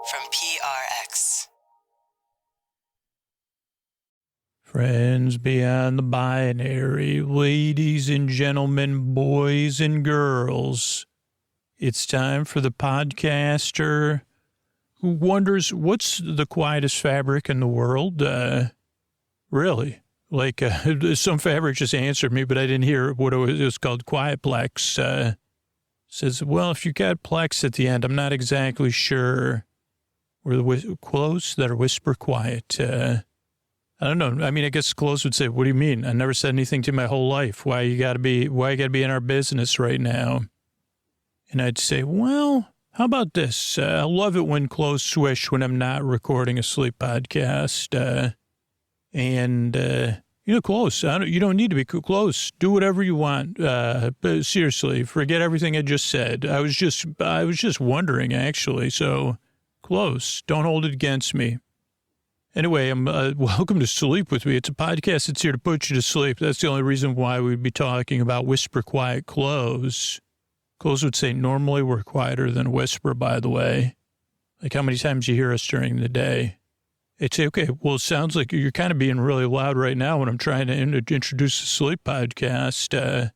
from PRX. Friends beyond the binary, ladies and gentlemen, boys and girls, it's time for the podcaster who wonders what's the quietest fabric in the world. Really? Like, some fabric just answered me, but I didn't hear what it was called. Quiet Plex. Says, well, if you got Plex at the end, I'm not exactly sure. Or the close that are whisper quiet. I don't know. I mean, I guess close would say, what do you mean? I never said anything to you my whole life. Why you gotta be in our business right now? And I'd say, well, how about this? I love it when close swish when I'm not recording a sleep podcast. Close. You don't need to be close. Do whatever you want. But seriously, forget everything I just said. I was just wondering, actually. So close. Don't hold it against me. Anyway, welcome to Sleep With Me. It's a podcast that's here to put you to sleep. That's the only reason why we'd be talking about whisper quiet close. Close would say, normally we're quieter than whisper, by the way. Like how many times you hear us during the day. It's okay. Well, it sounds like you're kind of being really loud right now when I'm trying to introduce a sleep podcast.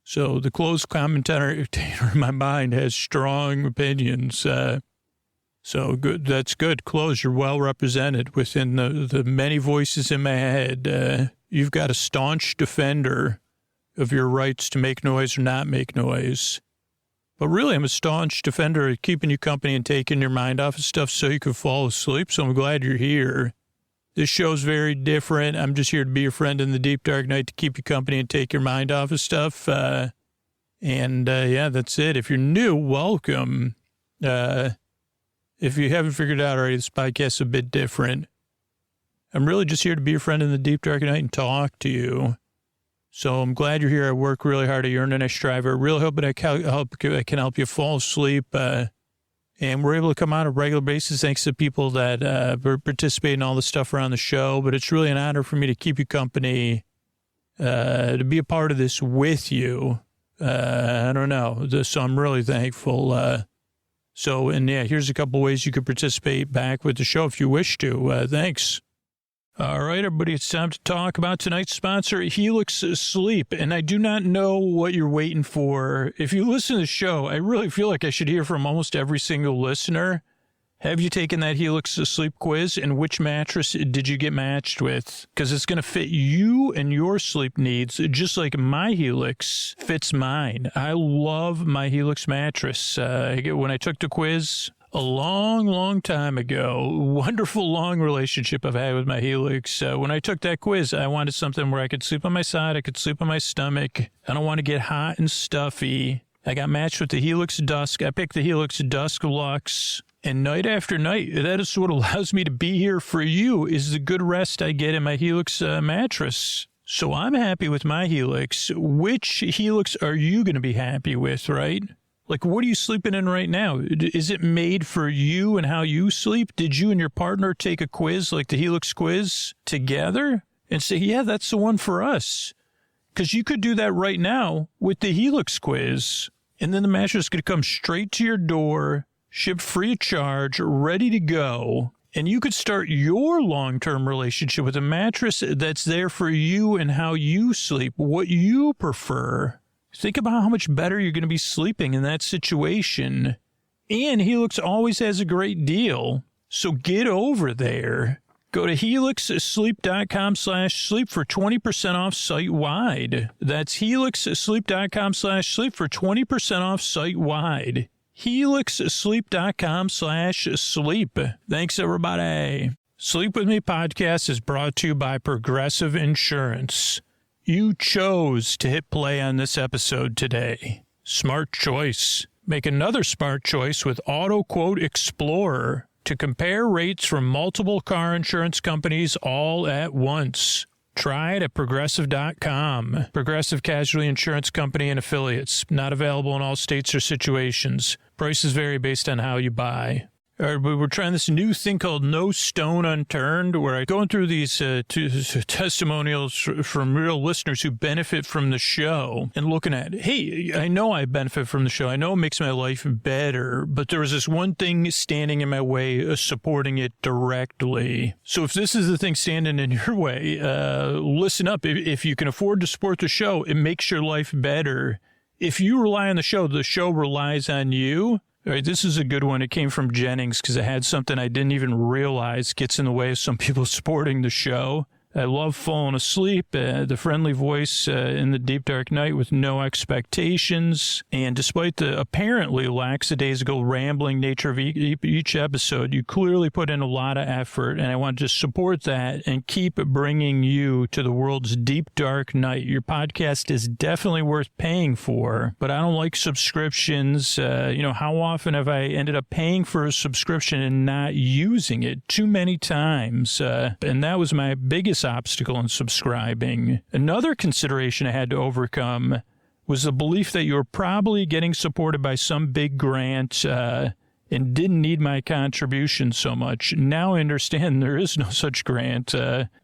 So the closed commentator in my mind has strong opinions. So good. That's good. Close. You're well represented within the many voices in my head. You've got a staunch defender of your rights to make noise or not make noise. But really, I'm a staunch defender of keeping you company and taking your mind off of stuff so you can fall asleep. So I'm glad you're here. This show's very different. I'm just here to be your friend in the deep, dark night to keep you company and take your mind off of stuff. Yeah, that's it. If you're new, welcome. If you haven't figured it out already, this podcast is a bit different. I'm really just here to be your friend in the deep, dark night and talk to you. So I'm glad you're here. I work really hard. I earn and I strive. I really hope that I can help you fall asleep. And we're able to come on a regular basis thanks to people that participate in all the stuff around the show. But it's really an honor for me to keep you company, to be a part of this with you. I don't know. So I'm really thankful. Here's a couple ways you could participate back with the show if you wish to. Thanks. All right, everybody, it's time to talk about tonight's sponsor, Helix Sleep. And I do not know what you're waiting for. If you listen to the show, I really feel like I should hear from almost every single listener. Have you taken that Helix Sleep quiz, and which mattress did you get matched with? Because it's going to fit you and your sleep needs, just like my Helix fits mine. I love my Helix mattress. When I took the quiz a long, long time ago, wonderful long relationship I've had with my Helix. When I took that quiz, I wanted something where I could sleep on my side, I could sleep on my stomach. I don't want to get hot and stuffy. I got matched with the Helix Dusk. I picked the Helix Dusk Luxe. And night after night, that is what allows me to be here for you, is the good rest I get in my Helix mattress. So I'm happy with my Helix. Which Helix are you going to be happy with, right? Like, what are you sleeping in right now? Is it made for you and how you sleep? Did you and your partner take a quiz like the Helix quiz together and say, yeah, that's the one for us? Because you could do that right now with the Helix quiz. And then the mattress could come straight to your door, shipped free of charge, ready to go. And you could start your long-term relationship with a mattress that's there for you and how you sleep, what you prefer. Think about how much better you're going to be sleeping in that situation. And Helix always has a great deal. So get over there. Go to helixsleep.com/sleep for 20% off site-wide. That's helixsleep.com/sleep for 20% off site-wide. helixsleep.com/sleep. Thanks, everybody. Sleep With Me podcast is brought to you by Progressive Insurance. You chose to hit play on this episode today. Smart choice. Make another smart choice with Auto Quote Explorer to compare rates from multiple car insurance companies all at once. Try it at progressive.com. Progressive Casualty Insurance Company and Affiliates. Not available in all states or situations. Prices vary based on how you buy. All right, we're trying this new thing called No Stone Unturned, where I'm going through these testimonials from real listeners who benefit from the show and looking at, hey, I know I benefit from the show. I know it makes my life better, but there was this one thing standing in my way of supporting it directly. So if this is the thing standing in your way, listen up. If you can afford to support the show, it makes your life better. If you rely on the show relies on you. All right, this is a good one. It came from Jennings because it had something I didn't even realize gets in the way of some people supporting the show. I love falling asleep, the friendly voice in the deep dark night with no expectations. And despite the apparently lackadaisical rambling nature of each episode, you clearly put in a lot of effort, and I want to just support that and keep bringing you to the world's deep dark night. Your podcast is definitely worth paying for, but I don't like subscriptions. How often have I ended up paying for a subscription and not using it? Too many times. And that was my biggest obstacle in subscribing. Another consideration I had to overcome was the belief that you were probably getting supported by some big grant and didn't need my contribution so much. Now I understand there is no such grant.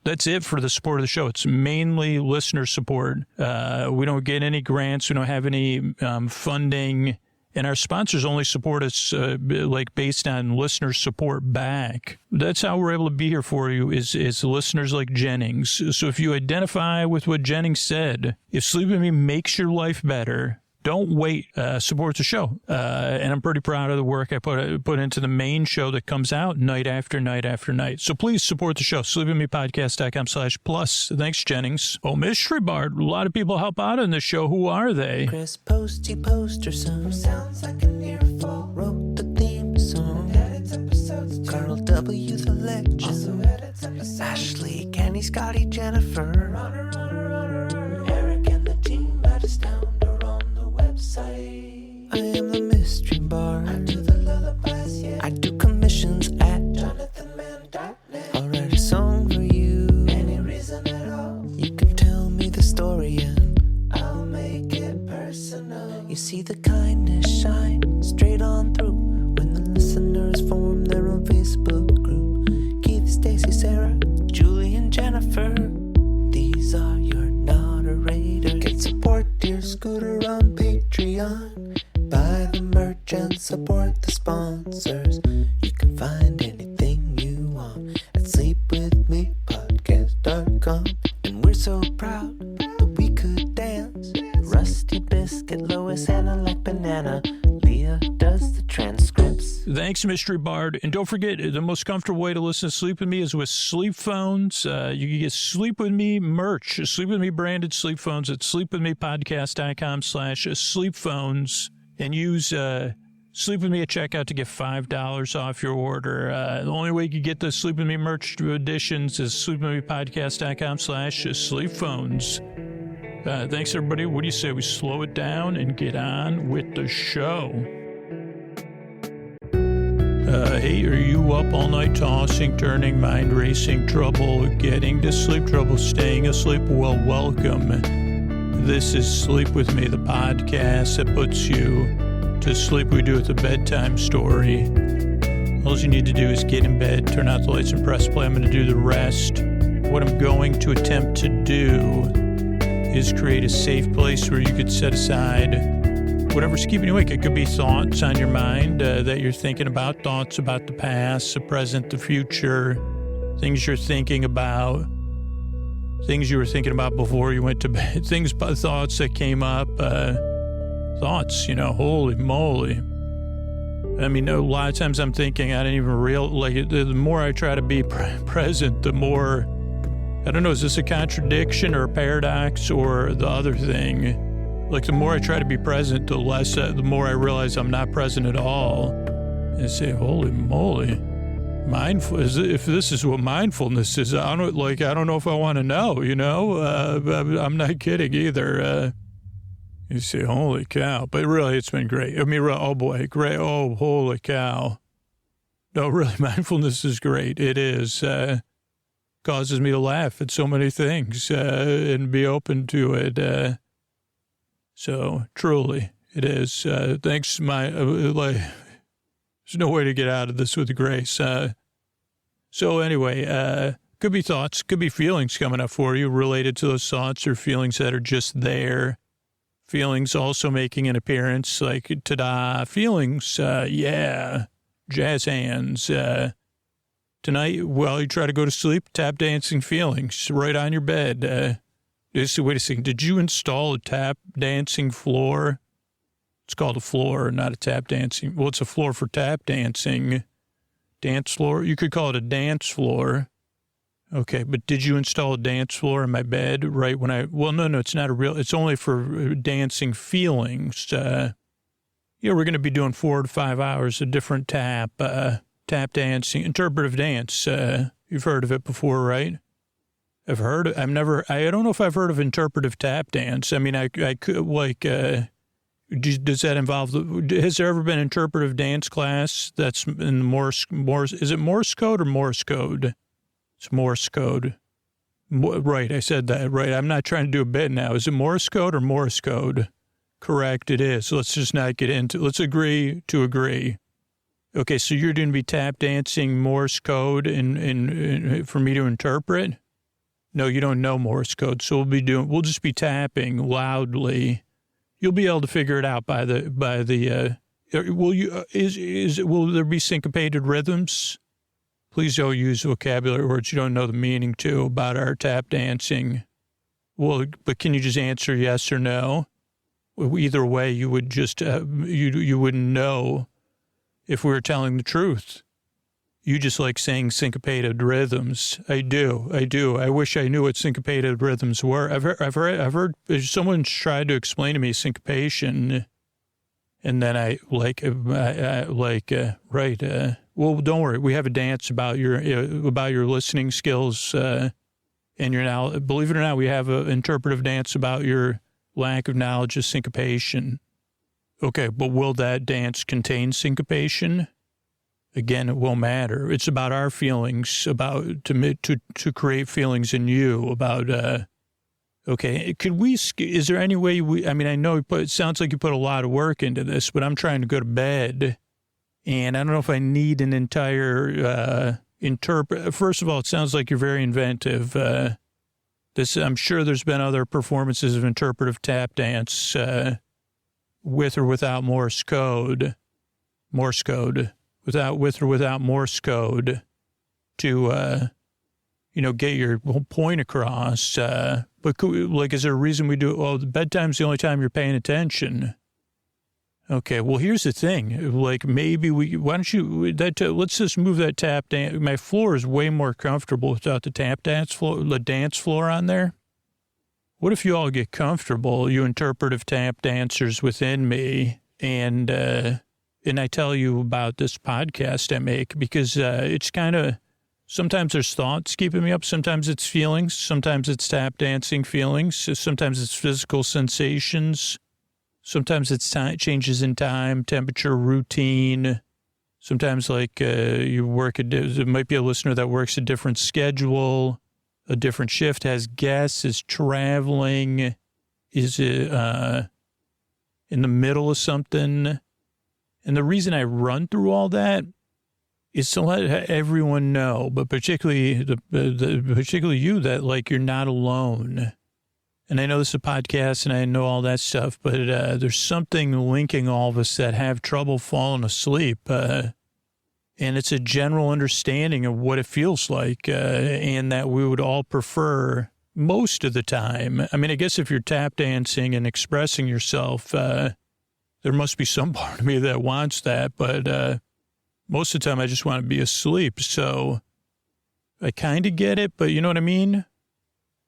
That's it for the support of the show. It's mainly listener support. We don't get any grants. We don't have any funding. And our sponsors only support us based on listener support back. That's how we're able to be here for you is listeners like Jennings. So if you identify with what Jennings said, if Sleep With Me makes your life better, don't wait. Support the show. And I'm pretty proud of the work I put into the main show that comes out night after night after night. So please support the show. sleepwithmepodcast.com/plus. Thanks, Jennings. Oh, Mystery Bard. A lot of people help out on this show. Who are they? Chris Posty Poster Son sounds like an earful. Wrote the theme song. Edits episodes. Carl W. the Legend. Also edits episodes. Ashley, Kenny, Scotty, Jennifer. Runner. Eric and the team at Astound are on the website. I am the Mystery Bard. I do the lullabies, yeah. I do commissions at jonathanmann.net. I'll write a song for you. Any reason at all. You can tell me the story and I'll make it personal. You see the kindness shine straight on through when the listeners form their own Facebook group. Keith, Stacy, Sarah, Julie, and Jennifer. These are your moderators. Get support dear Scooter on Patreon. Buy the merch and support the sponsors. You can find anything you want at sleepwithmepodcast.com. And we're so proud that we could dance. Rusty Biscuit, Lois, Anna like banana. Leah does the transcripts. Thanks, Mystery Bard. And don't forget, the most comfortable way to listen to Sleep With Me is with sleep phones. You can get Sleep With Me merch, Sleep With Me branded sleep phones at sleepwithmepodcast.com/sleep-phones. And use Sleep With Me at checkout to get $5 off your order. The only way you can get the Sleep With Me merch editions is sleepwithmepodcast.com/sleep-phones. Thanks, everybody. What do you say we slow it down and get on with the show? Hey, are you up all night tossing, turning, mind racing, trouble, getting to sleep, trouble staying asleep? Well, welcome. This is Sleep With Me, the podcast that puts you to sleep. We do it the bedtime story. All you need to do is get in bed, turn out the lights, and press play. I'm going to do the rest. What I'm going to attempt to do is create a safe place where you could set aside whatever's keeping you awake. It could be thoughts on your mind that you're thinking about, thoughts about the past, the present, the future, things you're thinking about, things you were thinking about before you went to bed, thoughts that came up, thoughts, holy moly. I mean, a lot of times I'm thinking I didn't even the more I try to be present, the more, I don't know, is this a contradiction or a paradox or the other thing? Like, the more I try to be present, the more I realize I'm not present at all. And I say, holy moly, if this is what mindfulness is, I don't know if I want to know, I'm not kidding either. You say, holy cow. But really, it's been great. I mean, oh boy, great. Oh, holy cow. No, really, mindfulness is great. It is. Causes me to laugh at so many things and be open to it. So truly, it is. Thanks, There's no way to get out of this with grace. So anyway, could be thoughts, could be feelings coming up for you related to those thoughts or feelings that are just there. Feelings also making an appearance, like, ta-da, feelings, yeah, jazz hands. Tonight, while you try to go to sleep, tap dancing feelings right on your bed. Wait a second, did you install a tap dancing floor? It's called a floor, not a tap dancing. Well, it's a floor for tap dancing. Dance floor? You could call it a dance floor. Okay, but did you install a dance floor in my bed right when well, no, it's not it's only for dancing feelings. We're going to be doing 4 to 5 hours of different tap dancing, interpretive dance. You've heard of it before, right? I don't know if I've heard of interpretive tap dance. I mean, I could, like, does that involve, has there ever been interpretive dance class that's in Morse, is it Morse code or Morse code? It's Morse code. Right, I said that, right. I'm not trying to do a bit now. Is it Morse code or Morse code? Correct, it is. So let's just not get into, let's agree to agree. Okay, so you're going to be tap dancing Morse code for me to interpret? No, you don't know Morse code, so we'll just be tapping loudly. You'll be able to figure it out will there be syncopated rhythms? Please don't use vocabulary words you don't know the meaning to about our tap dancing. Well, but can you just answer yes or no? Either way, you would just, you wouldn't know if we were telling the truth. You just like saying syncopated rhythms. I do. I wish I knew what syncopated rhythms were. I've heard someone's tried to explain to me syncopation, and then well, don't worry. We have a dance about your listening skills, and your now. Believe it or not, we have an interpretive dance about your lack of knowledge of syncopation. Okay, but will that dance contain syncopation? Again, it won't matter. It's about our feelings, about to create feelings in you about, okay, is there any way I know it sounds like you put a lot of work into this, but I'm trying to go to bed and I don't know if I need an entire, first of all, it sounds like you're very inventive. I'm sure there's been other performances of interpretive tap dance, with or without Morse code, with or without Morse code to, get your whole point across. But is there a reason we do it? Well, bedtime's the only time you're paying attention. Okay, well, here's the thing. Like, maybe let's just move that tap dance. My floor is way more comfortable without the dance floor on there. What if you all get comfortable, you interpretive tap dancers within me, and I tell you about this podcast I make because it's kind of, sometimes there's thoughts keeping me up. Sometimes it's feelings. Sometimes it's tap dancing feelings. Sometimes it's physical sensations. Sometimes it's changes in time, temperature, routine. Sometimes it might be a listener that works a different schedule, a different shift, has guests, is traveling, is in the middle of something. And the reason I run through all that is to let everyone know, but particularly particularly you, that like you're not alone. And I know this is a podcast and I know all that stuff, but there's something linking all of us that have trouble falling asleep. And it's a general understanding of what it feels like, and that we would all prefer most of the time. I mean, I guess if you're tap dancing and expressing yourself, there must be some part of me that wants that, but most of the time I just want to be asleep. So I kind of get it, but you know what I mean?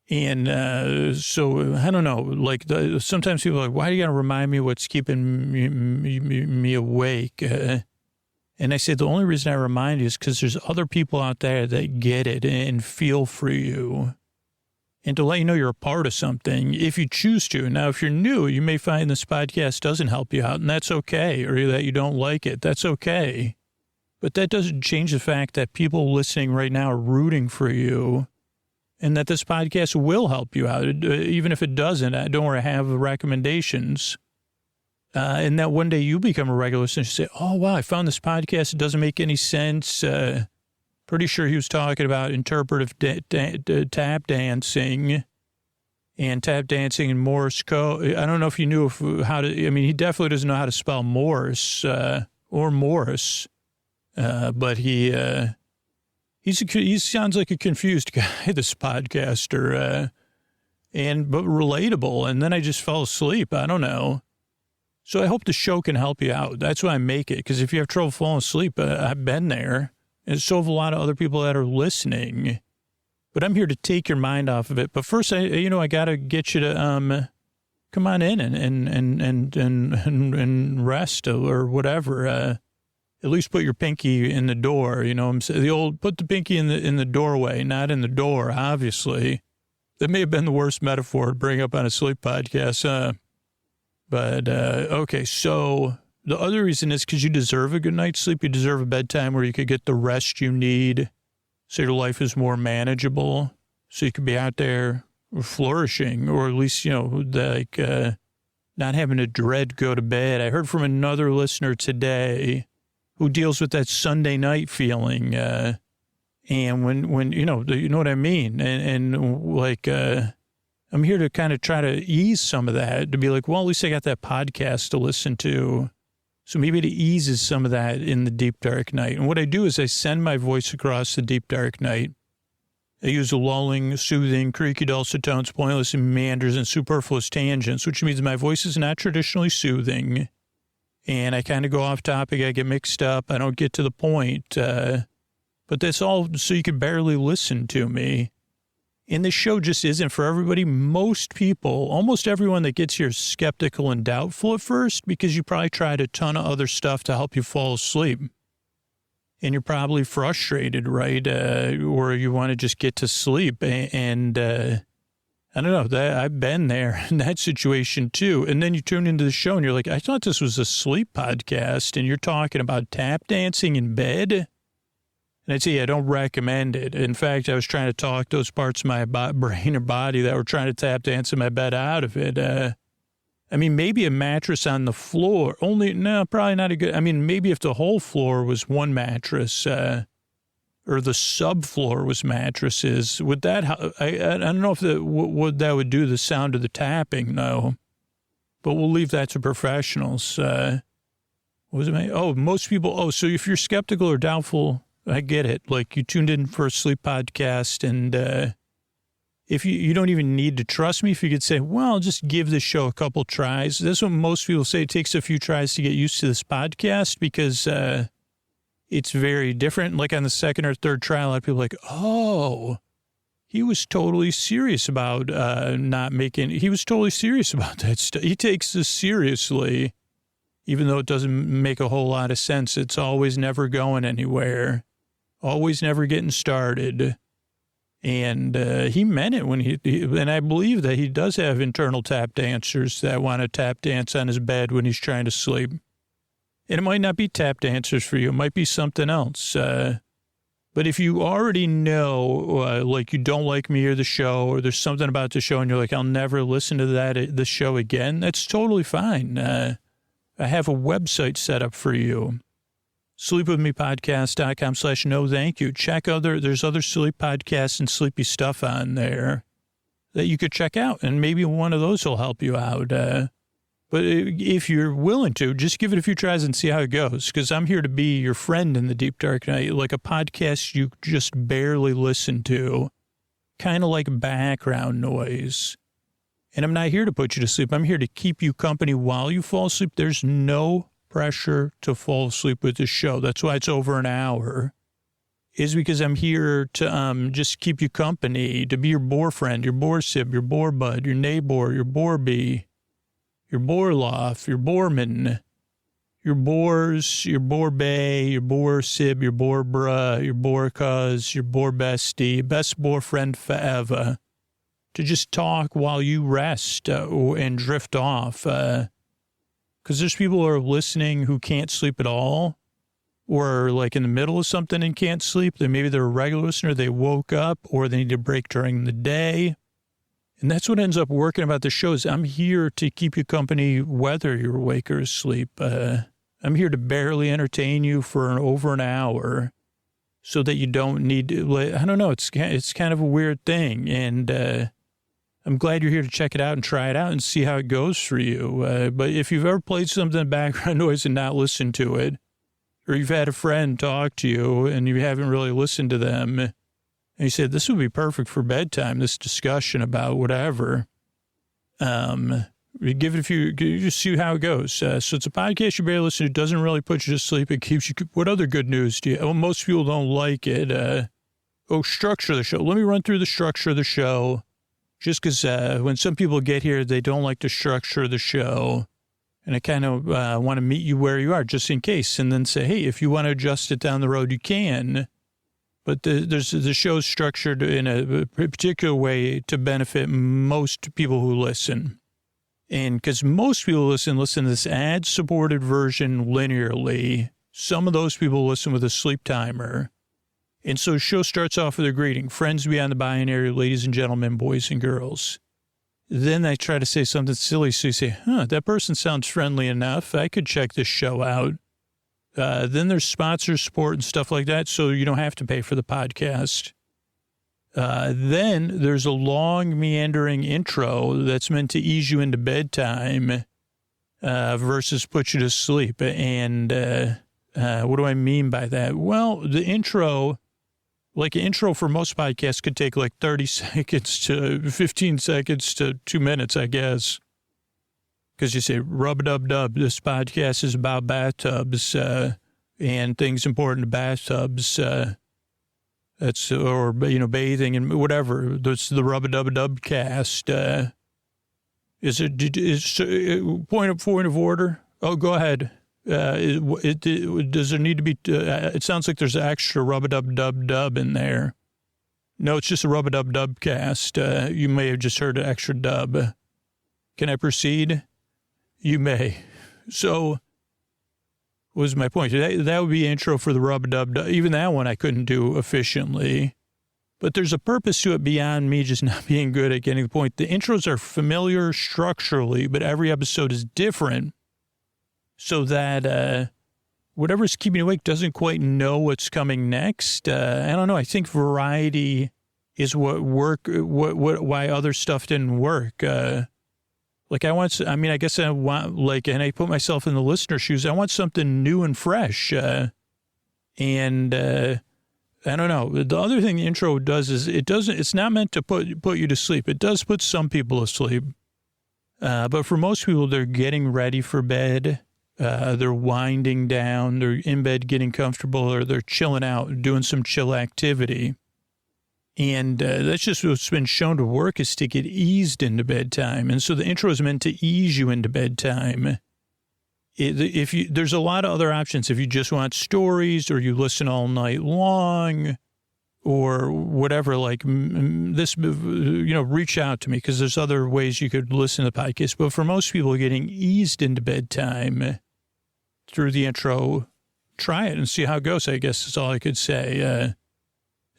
And so I don't know, like sometimes people are like, why do you got to remind me what's keeping me awake? And I say the only reason I remind you is because there's other people out there that get it and feel for you. And to let you know you're a part of something if you choose to. Now, if you're new, you may find this podcast doesn't help you out, and that's okay, or that you don't like it. That's okay. But that doesn't change the fact that people listening right now are rooting for you, and that this podcast will help you out. Even if it doesn't, don't worry, I have recommendations. And that one day you become a regular listener and say, oh, wow, I found this podcast. It doesn't make any sense. Pretty sure he was talking about interpretive tap dancing and tap dancing in Morse code. I don't know if you knew how to, I mean, he definitely doesn't know how to spell Morse or Morris, but he sounds like a confused guy, this podcaster, but relatable. And then I just fell asleep. I don't know. So I hope the show can help you out. That's why I make it. Because if you have trouble falling asleep, I've been there. And so have a lot of other people that are listening. But I'm here to take your mind off of it. But first, I got to get you to come on in and rest or whatever. At least put your pinky in the door. You know, the old put the pinky in the doorway, not in the door. Obviously, that may have been the worst metaphor to bring up on a sleep podcast. But okay, so the other reason is because you deserve a good night's sleep. You deserve a bedtime where you could get the rest you need, so your life is more manageable, so you could be out there flourishing, or at least, not having to dread go to bed. I heard from another listener today who deals with that Sunday night feeling, and when you know what I mean, and I'm here to kind of try to ease some of that, to be like, well, at least I got that podcast to listen to. So maybe it eases some of that in the deep, dark night. And what I do is I send my voice across the deep, dark night. I use lulling, soothing, creaky, dulcet tones, pointless meanders, and superfluous tangents, which means my voice is not traditionally soothing. And I kind of go off topic. I get mixed up. I don't get to the point. But that's all so you can barely listen to me. And this show just isn't for everybody. Most people, almost everyone that gets here is skeptical and doubtful at first because you probably tried a ton of other stuff to help you fall asleep. And you're probably frustrated, right? Or you want to just get to sleep. And I don't know, I've been there in that situation too. And then you tune into the show and you're like, I thought this was a sleep podcast and you're talking about tap dancing in bed. And I'd say, I don't recommend it. In fact, I was trying to talk those parts of my brain or body that were trying to tap dance in my bed out of it. I mean, maybe a mattress on the floor. Probably not a good. I mean, maybe if the whole floor was one mattress or the subfloor was mattresses, would that, I don't know if that would do the sound of the tapping, no. But we'll leave that to professionals. What was it? Most people, so if you're skeptical or doubtful, I get it. Like you tuned in for a sleep podcast and if you don't even need to trust me, if you could say, well, just give this show a couple tries. That's what most people say. It takes a few tries to get used to this podcast because it's very different. Like on the second or third try, a lot of people are like, oh, he was totally serious about he was totally serious about that stuff. He takes this seriously, even though it doesn't make a whole lot of sense. It's always never going anywhere. Always never getting started. And he meant it when and I believe that he does have internal tap dancers that want to tap dance on his bed when he's trying to sleep. And it might not be tap dancers for you. It might be something else. But if you already know, like you don't like me or the show, or there's something about the show and you're like, I'll never listen to the show again, that's totally fine. I have a website set up for you. sleepwithmepodcast.com/no thank you. There's other sleep podcasts and sleepy stuff on there that you could check out, and maybe one of those will help you out. But if you're willing to, just give it a few tries and see how it goes, because I'm here to be your friend in the deep dark night, like a podcast you just barely listen to, kind of like background noise. And I'm not here to put you to sleep. I'm here to keep you company while you fall asleep. There's no pressure to fall asleep with this show. That's why it's over an hour, is because I'm here to just keep you company, to be your boar friend, your boar sib, your boar bud, your neighbor, your boar bee, your boar loft, your boarman, your boars, your boar bay, your boar sib, your boar bruh, your boar cuz, your boar bestie, best boar friend forever, to just talk while you rest and drift off. Because there's people who are listening who can't sleep at all, or like in the middle of something and can't sleep. Maybe they're a regular listener, they woke up, or they need a break during the day. And that's what ends up working about the show is I'm here to keep you company whether you're awake or asleep. I'm here to barely entertain you for over an hour so that you don't need to, I don't know, it's kind of a weird thing. And I'm glad you're here to check it out and try it out and see how it goes for you. But if you've ever played something in background noise and not listened to it, or you've had a friend talk to you and you haven't really listened to them, and you said, this would be perfect for bedtime, this discussion about whatever, you give it a few, you just see how it goes. So it's a podcast you barely listen to. It doesn't really put you to sleep. It keeps you, what other good news do you, well, most people don't like it. Structure of the show. Let me run through the structure of the show. Just because when some people get here, they don't like the structure of the show. And I kind of want to meet you where you are, just in case. And then say, hey, if you want to adjust it down the road, you can. But the show's structured in a particular way to benefit most people who listen. And because most people listen to this ad-supported version linearly. Some of those people listen with a sleep timer. And so the show starts off with a greeting. Friends beyond the binary, ladies and gentlemen, boys and girls. Then I try to say something silly. So you say, that person sounds friendly enough. I could check this show out. Then there's sponsor support and stuff like that, so you don't have to pay for the podcast. Then there's a long, meandering intro that's meant to ease you into bedtime versus put you to sleep. And what do I mean by that? Well, the intro, like an intro for most podcasts, could take like 30 seconds to 15 seconds to 2 minutes, I guess. Because you say, rub-a-dub-dub, this podcast is about bathtubs and things important to bathtubs. That's, or, bathing and whatever. That's the rub-a-dub-dub cast. Is point of order? Oh, go ahead. Does there need to be, it sounds like there's an extra rub-a-dub-dub-dub in there. No, it's just a rub-a-dub-dub cast. You may have just heard an extra dub. Can I proceed? You may. So, what was my point? That would be intro for the rub-a-dub-dub. Even that one I couldn't do efficiently. But there's a purpose to it beyond me just not being good at getting the point. The intros are familiar structurally, but every episode is different. So that whatever's keeping you awake doesn't quite know what's coming next. I don't know. I think variety is why other stuff didn't work. I guess I want, and I put myself in the listener's shoes. I want something new and fresh. I don't know. The other thing the intro does is it's not meant to put you to sleep. It does put some people to sleep. But for most people, they're getting ready for bed. They're winding down. They're in bed getting comfortable, or they're chilling out, doing some chill activity. And that's just what's been shown to work, is to get eased into bedtime. And so the intro is meant to ease you into bedtime. There's a lot of other options. If you just want stories, or you listen all night long, or whatever, like this, reach out to me, because there's other ways you could listen to the podcast. But for most people, getting eased into bedtime through the intro, try it and see how it goes, I guess is all I could say.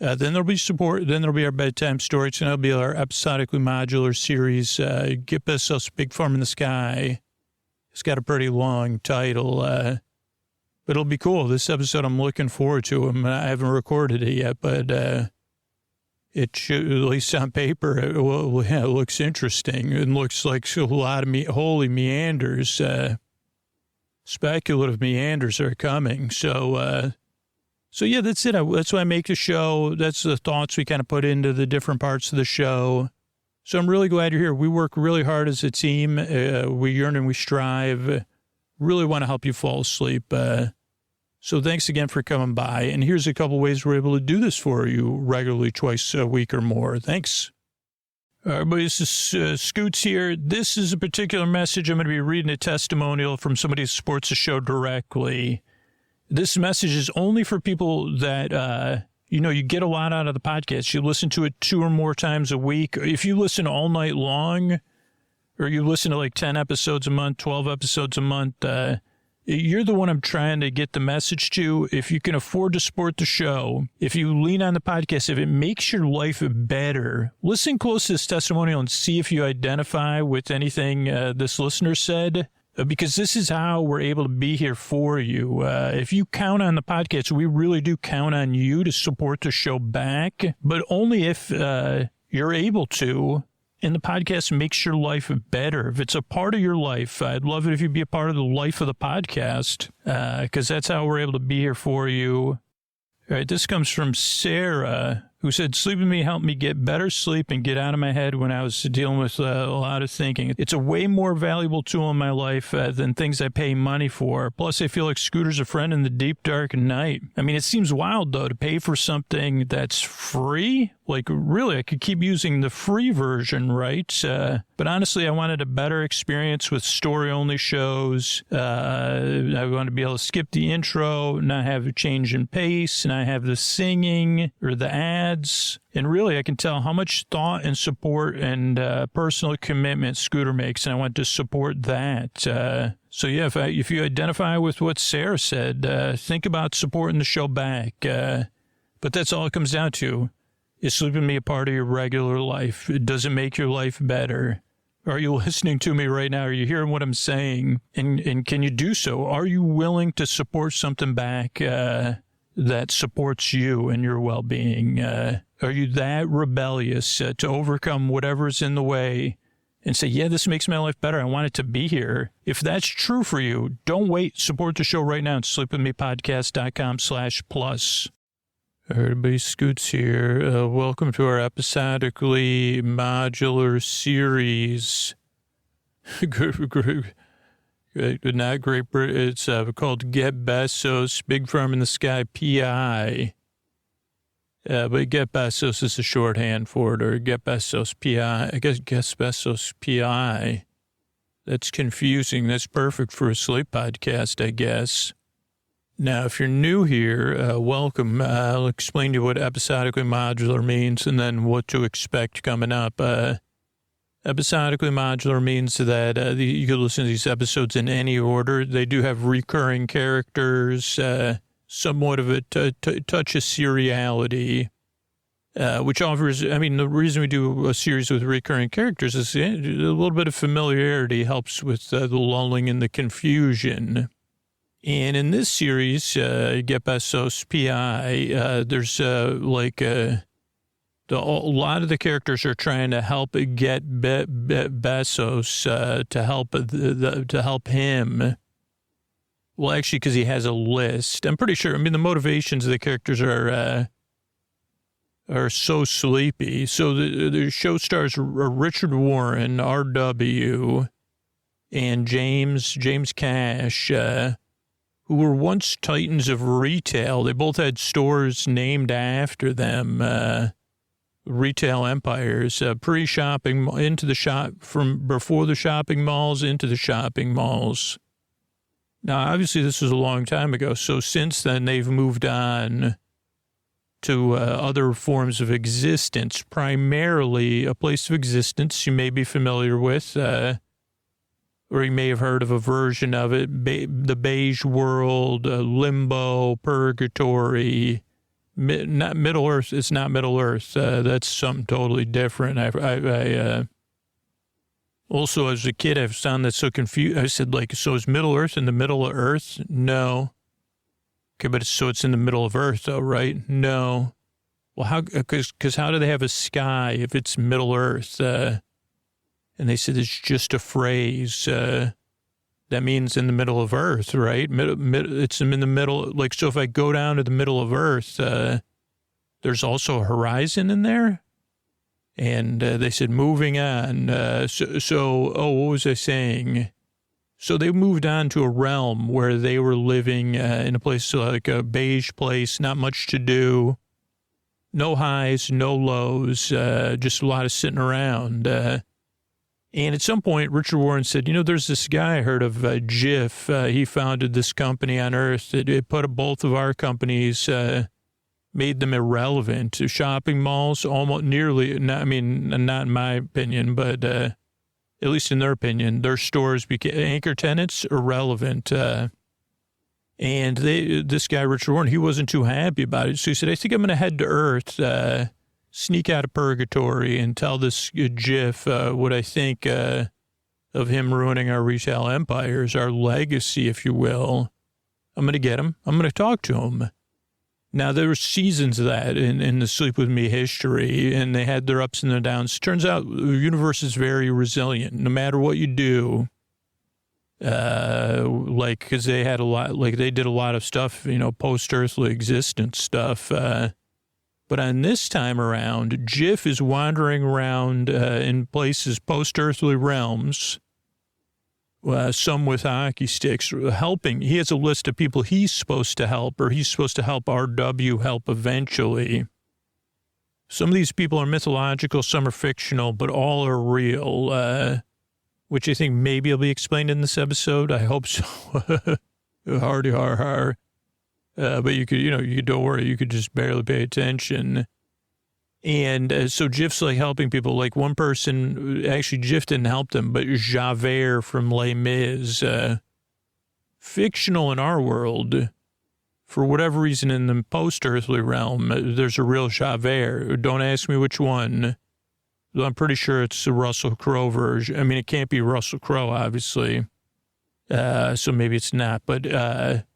Then there'll be support. Then there'll be our bedtime stories, and there'll be our episodically modular series, Get Besos, Big Farm in the Sky. It's got a pretty long title, but it'll be cool. This episode, I'm looking forward to. I haven't recorded it yet, but it should, at least on paper, it looks interesting. It looks like a lot of holy meanders, speculative meanders are coming. So yeah, that's it. That's why I make the show. That's the thoughts we kind of put into the different parts of the show. So I'm really glad you're here. We work really hard as a team. We yearn and we strive. Really want to help you fall asleep. So thanks again for coming by. And here's a couple ways we're able to do this for you regularly, twice a week or more. Thanks. Everybody, this is Scoots here. This is a particular message. I'm going to be reading a testimonial from somebody who supports the show directly. This message is only for people that, you get a lot out of the podcast. You listen to it 2 or more times a week. If you listen all night long, or you listen to like 10 episodes a month, 12 episodes a month, You're the one I'm trying to get the message to. If you can afford to support the show, if you lean on the podcast, if it makes your life better, listen close to this testimonial and see if you identify with anything this listener said, because this is how we're able to be here for you. If you count on the podcast, we really do count on you to support the show back, but only if you're able to. And the podcast makes your life better. If it's a part of your life, I'd love it if you'd be a part of the life of the podcast, because that's how we're able to be here for you. All right, this comes from Sarah, who said, sleep with me helped me get better sleep and get out of my head when I was dealing with a lot of thinking. It's a way more valuable tool in my life than things I pay money for. Plus, I feel like Scooter's a friend in the deep, dark night. I mean, it seems wild, though, to pay for something that's free. Like, really, I could keep using the free version, right? But honestly, I wanted a better experience with story-only shows. I want to be able to skip the intro, not have a change in pace, and I have the singing or the ads. And really, I can tell how much thought and support and personal commitment Scooter makes, and I want to support that. So, yeah, if you identify with what Sarah said, think about supporting the show back. But that's all it comes down to. Is sleeping me a part of your regular life? Does it make your life better? Are you listening to me right now? Are you hearing what I'm saying? And can you do so? Are you willing to support something back that supports you and your well-being? Are you that rebellious to overcome whatever's in the way and say, yeah, this makes my life better. I want it to be here. If that's true for you, don't wait. Support the show right now at sleepwithmepodcast.com/plus. Everybody, Scoots here. Welcome to our episodically modular series. Not Great Britain. It's called Get Besos, Big Farm in the Sky, PI. But Get Besos is a shorthand for it, or Get Besos, PI. I guess Get Besos, PI. That's confusing. That's perfect for a sleep podcast, I guess. Now, if you're new here, welcome. I'll explain to you what episodically modular means and then what to expect coming up. Episodically modular means that you can listen to these episodes in any order. They do have recurring characters, somewhat of a touch of seriality, which offers, I mean, the reason we do a series with recurring characters is a little bit of familiarity helps with the lulling and the confusion. And in this series, Get Besos PI, there's a lot of the characters are trying to help get Besos to help him. Well, actually, because he has a list. I'm pretty sure. I mean, the motivations of the characters are so sleepy. So the show stars Richard Warren, R.W., and James Cash. Who were once titans of retail. They both had stores named after them, retail empires, pre-shopping, into the shop, from before the shopping malls into the shopping malls. Now, obviously, this was a long time ago, so since then, they've moved on to other forms of existence, primarily a place of existence you may be familiar with, or you may have heard of a version of it, the beige world, limbo, purgatory, not Middle Earth. It's not Middle Earth. That's something totally different. Also, as a kid, I've found that so confused. I said, so is Middle Earth in the middle of Earth? No. Okay, but it's in the middle of Earth, though, right? No. Well, how? Because how do they have a sky if it's Middle Earth? And they said it's just a phrase that means in the middle of Earth, right? It's in the middle. So if I go down to the middle of Earth, there's also a horizon in there. And they said, moving on. What was I saying? So they moved on to a realm where they were living in a place like a beige place, not much to do. No highs, no lows, just a lot of sitting around. And at some point, Richard Warren said, there's this guy I heard of, Jif. He founded this company on Earth. It put both of our companies, made them irrelevant to shopping malls, almost nearly, not in my opinion, but at least in their opinion, their stores became anchor tenants irrelevant. And this guy, Richard Warren, he wasn't too happy about it. So he said, I think I'm going to head to Earth, sneak out of purgatory and tell this GIF what I think of him ruining our retail empires, our legacy, if you will. I'm going to get him. I'm going to talk to him. Now, there were seasons of that in the Sleep With Me history, and they had their ups and their downs. Turns out the universe is very resilient. No matter what you do, because they had a lot, like they did a lot of stuff, post-earthly existence stuff. But on this time around, Jiff is wandering around in places, post-earthly realms, some with hockey sticks, helping. He has a list of people he's supposed to help, or he's supposed to help RW help eventually. Some of these people are mythological, some are fictional, but all are real, which I think maybe will be explained in this episode. I hope so. Hardy har har. But you could, don't worry, you could just barely pay attention. And so Jiff's like helping people. Like one person, actually Jiff didn't help them, but Javert from Les Mis, fictional in our world. For whatever reason, in the post-earthly realm, there's a real Javert. Don't ask me which one. I'm pretty sure it's the Russell Crowe version. I mean, it can't be Russell Crowe, obviously. So maybe it's not. But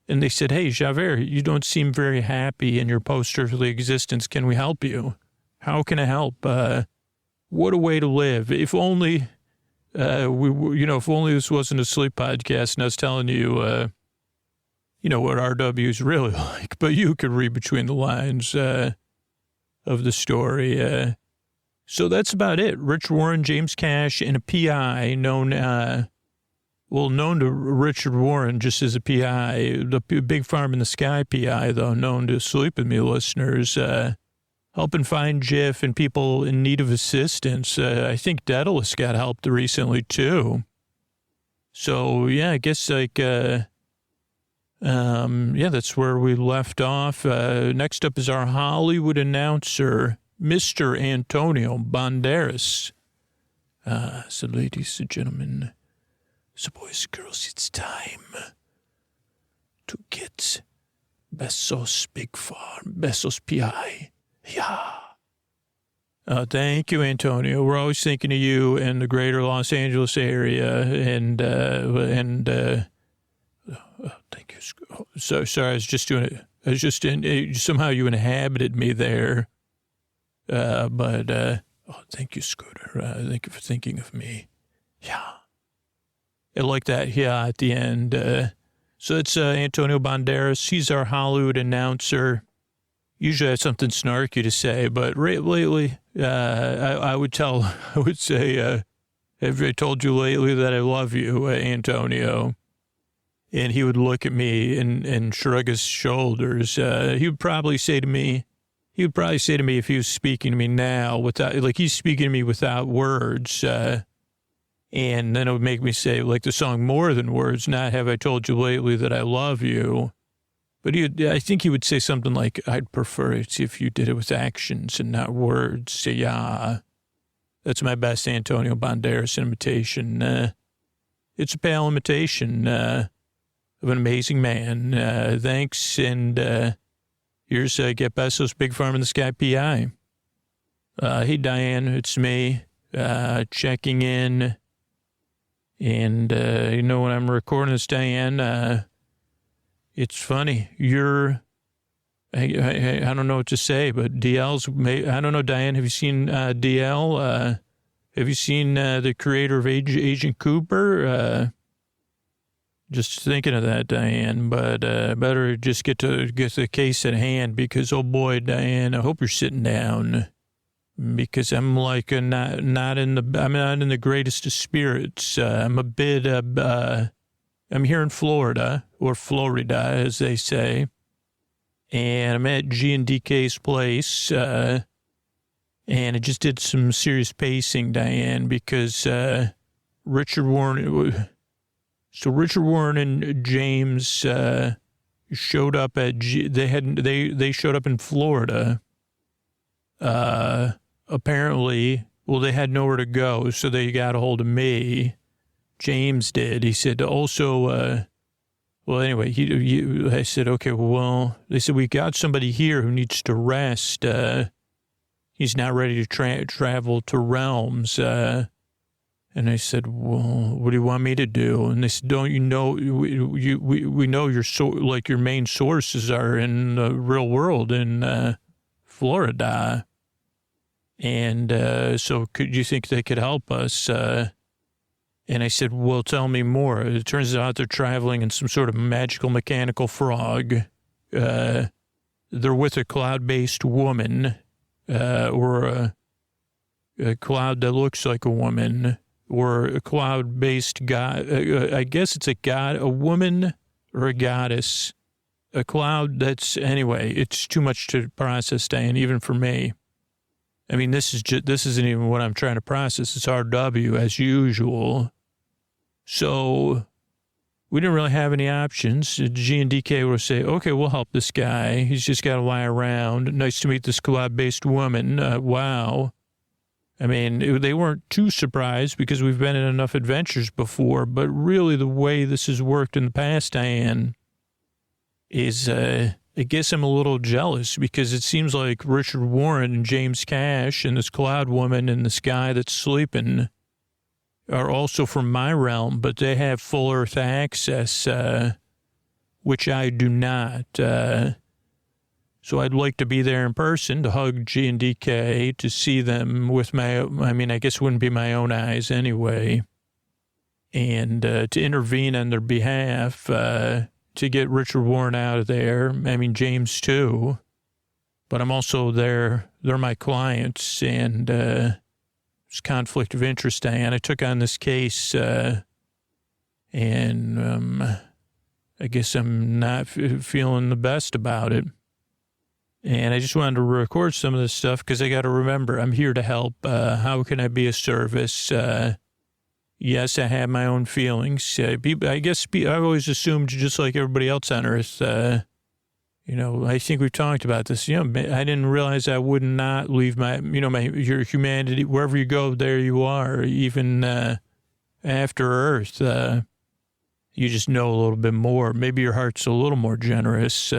and they said, hey, Javert, you don't seem very happy in your post-earthly existence. Can we help you? How can I help? What a way to live. If only, if only this wasn't a sleep podcast and I was telling you, what RW is really like, but you could read between the lines of the story. So that's about it. Rich Warren, James Cash, and a PI known to Richard Warren just as a PI, the Big Farm in the Sky PI, though, known to Sleep With Me listeners, helping find Jiff and people in need of assistance. I think Daedalus got helped recently, too. So, yeah, I guess, that's where we left off. Next up is our Hollywood announcer, Mr. Antonio Banderas. So, ladies and gentlemen, so boys and girls, it's time to get Besos Big Farm, Besos PI. Yeah. Thank you, Antonio. We're always thinking of you in the greater Los Angeles area, and thank you. So sorry, I was just doing it. I was just somehow you inhabited me there. Thank you, Scooter. Thank you for thinking of me. Yeah. I like that. Yeah, at the end. So it's Antonio Banderas. He's our Hollywood announcer. Usually I have something snarky to say, but lately, I would say, have I told you lately that I love you, Antonio? And he would look at me and shrug his shoulders. He would probably say to me if he was speaking to me now, he's speaking to me without words, and then it would make me say, like the song More Than Words, not have I told you lately that I love you. But I think he would say something like, I'd prefer it if you did it with actions and not words. Say, yeah. That's my best Antonio Banderas imitation. It's a pale imitation of an amazing man. Thanks, and here's Get Besos Big Farm in the Sky PI. Hey, Diane, it's me checking in. And, when I'm recording this, Diane, it's funny. I don't know what to say, but I don't know, Diane, have you seen DL? Have you seen the creator of Agent Cooper? Just thinking of that, Diane, but better just get the case at hand because, oh boy, Diane, I hope you're sitting down because I'm like I'm not in the greatest of spirits. I'm a bit, I'm here in Florida, or Florida, as they say, and I'm at G and DK's place, and I just did some serious pacing, Diane, because Richard Warren and James showed up at they showed up in Florida. Apparently, they had nowhere to go, so they got a hold of me. James did. He said, also, Well, anyway, I said, okay, well, they said, we got somebody here who needs to rest. He's not ready to travel to realms. And I said, well, what do you want me to do? And they said, don't you know, we know your main sources are in the real world in Florida. And so could you think they could help us? And I said, well, tell me more. It turns out they're traveling in some sort of magical mechanical frog. They're with a cloud-based woman, or a cloud that looks like a woman, or a cloud-based god. I guess it's a woman or a goddess. A cloud that's, anyway, it's too much to process, Diane, even for me. I mean, this isn't even what I'm trying to process. It's RW as usual. So we didn't really have any options. G and DK will say, okay, we'll help this guy. He's just got to lie around. Nice to meet this cloud-based woman. Wow. I mean, they weren't too surprised because we've been in enough adventures before, but really the way this has worked in the past, Diane, is I guess I'm a little jealous because it seems like Richard Warren and James Cash and this cloud woman and this guy that's sleeping are also from my realm, but they have full earth access, which I do not. So I'd like to be there in person to hug G and DK, to see them with I guess it wouldn't be my own eyes anyway, and to intervene on their behalf, to get Richard Warren out of there. I mean, James too, but I'm also there. They're my clients, and it's conflict of interest, Diane. I took on this case, and I guess I'm not feeling the best about it. And I just wanted to record some of this stuff because I got to remember I'm here to help. How can I be of service? Yes, I have my own feelings. I guess I've always assumed, just like everybody else on Earth, I think we've talked about this. I didn't realize I would not leave your humanity. Wherever you go, there you are, even after Earth. You just know a little bit more. Maybe your heart's a little more generous.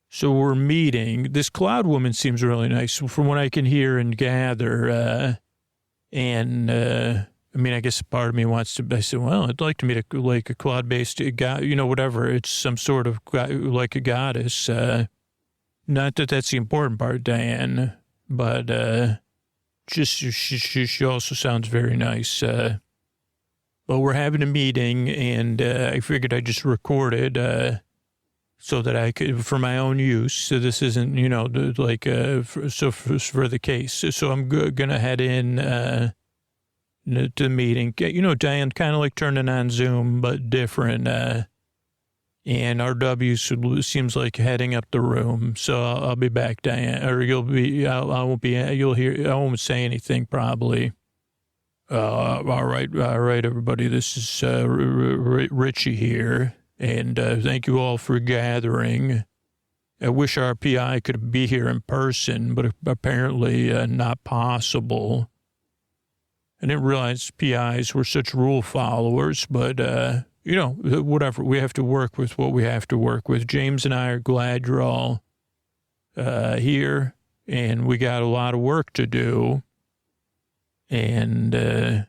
So we're meeting. This cloud woman seems really nice from what I can hear and gather. I guess part of me wants to, I said, well, I'd like to meet a cloud-based god, whatever. It's some sort of like a goddess. Not that that's the important part, Diane, but just she also sounds very nice. But we're having a meeting, and I figured I'd just record it so that I could, for my own use. So this isn't, for the case. So I'm going to head in to the meeting. Diane, kind of like turning on Zoom, but different. And RW seems like heading up the room. So I'll be back, Diane, or you'll hear, I won't say anything probably. All right, everybody. This is Richie here. And thank you all for gathering. I wish our PI could be here in person, but apparently not possible. I didn't realize PIs were such rule followers, but, whatever. We have to work with what we have to work with. James and I are glad you're all here, and we got a lot of work to do. And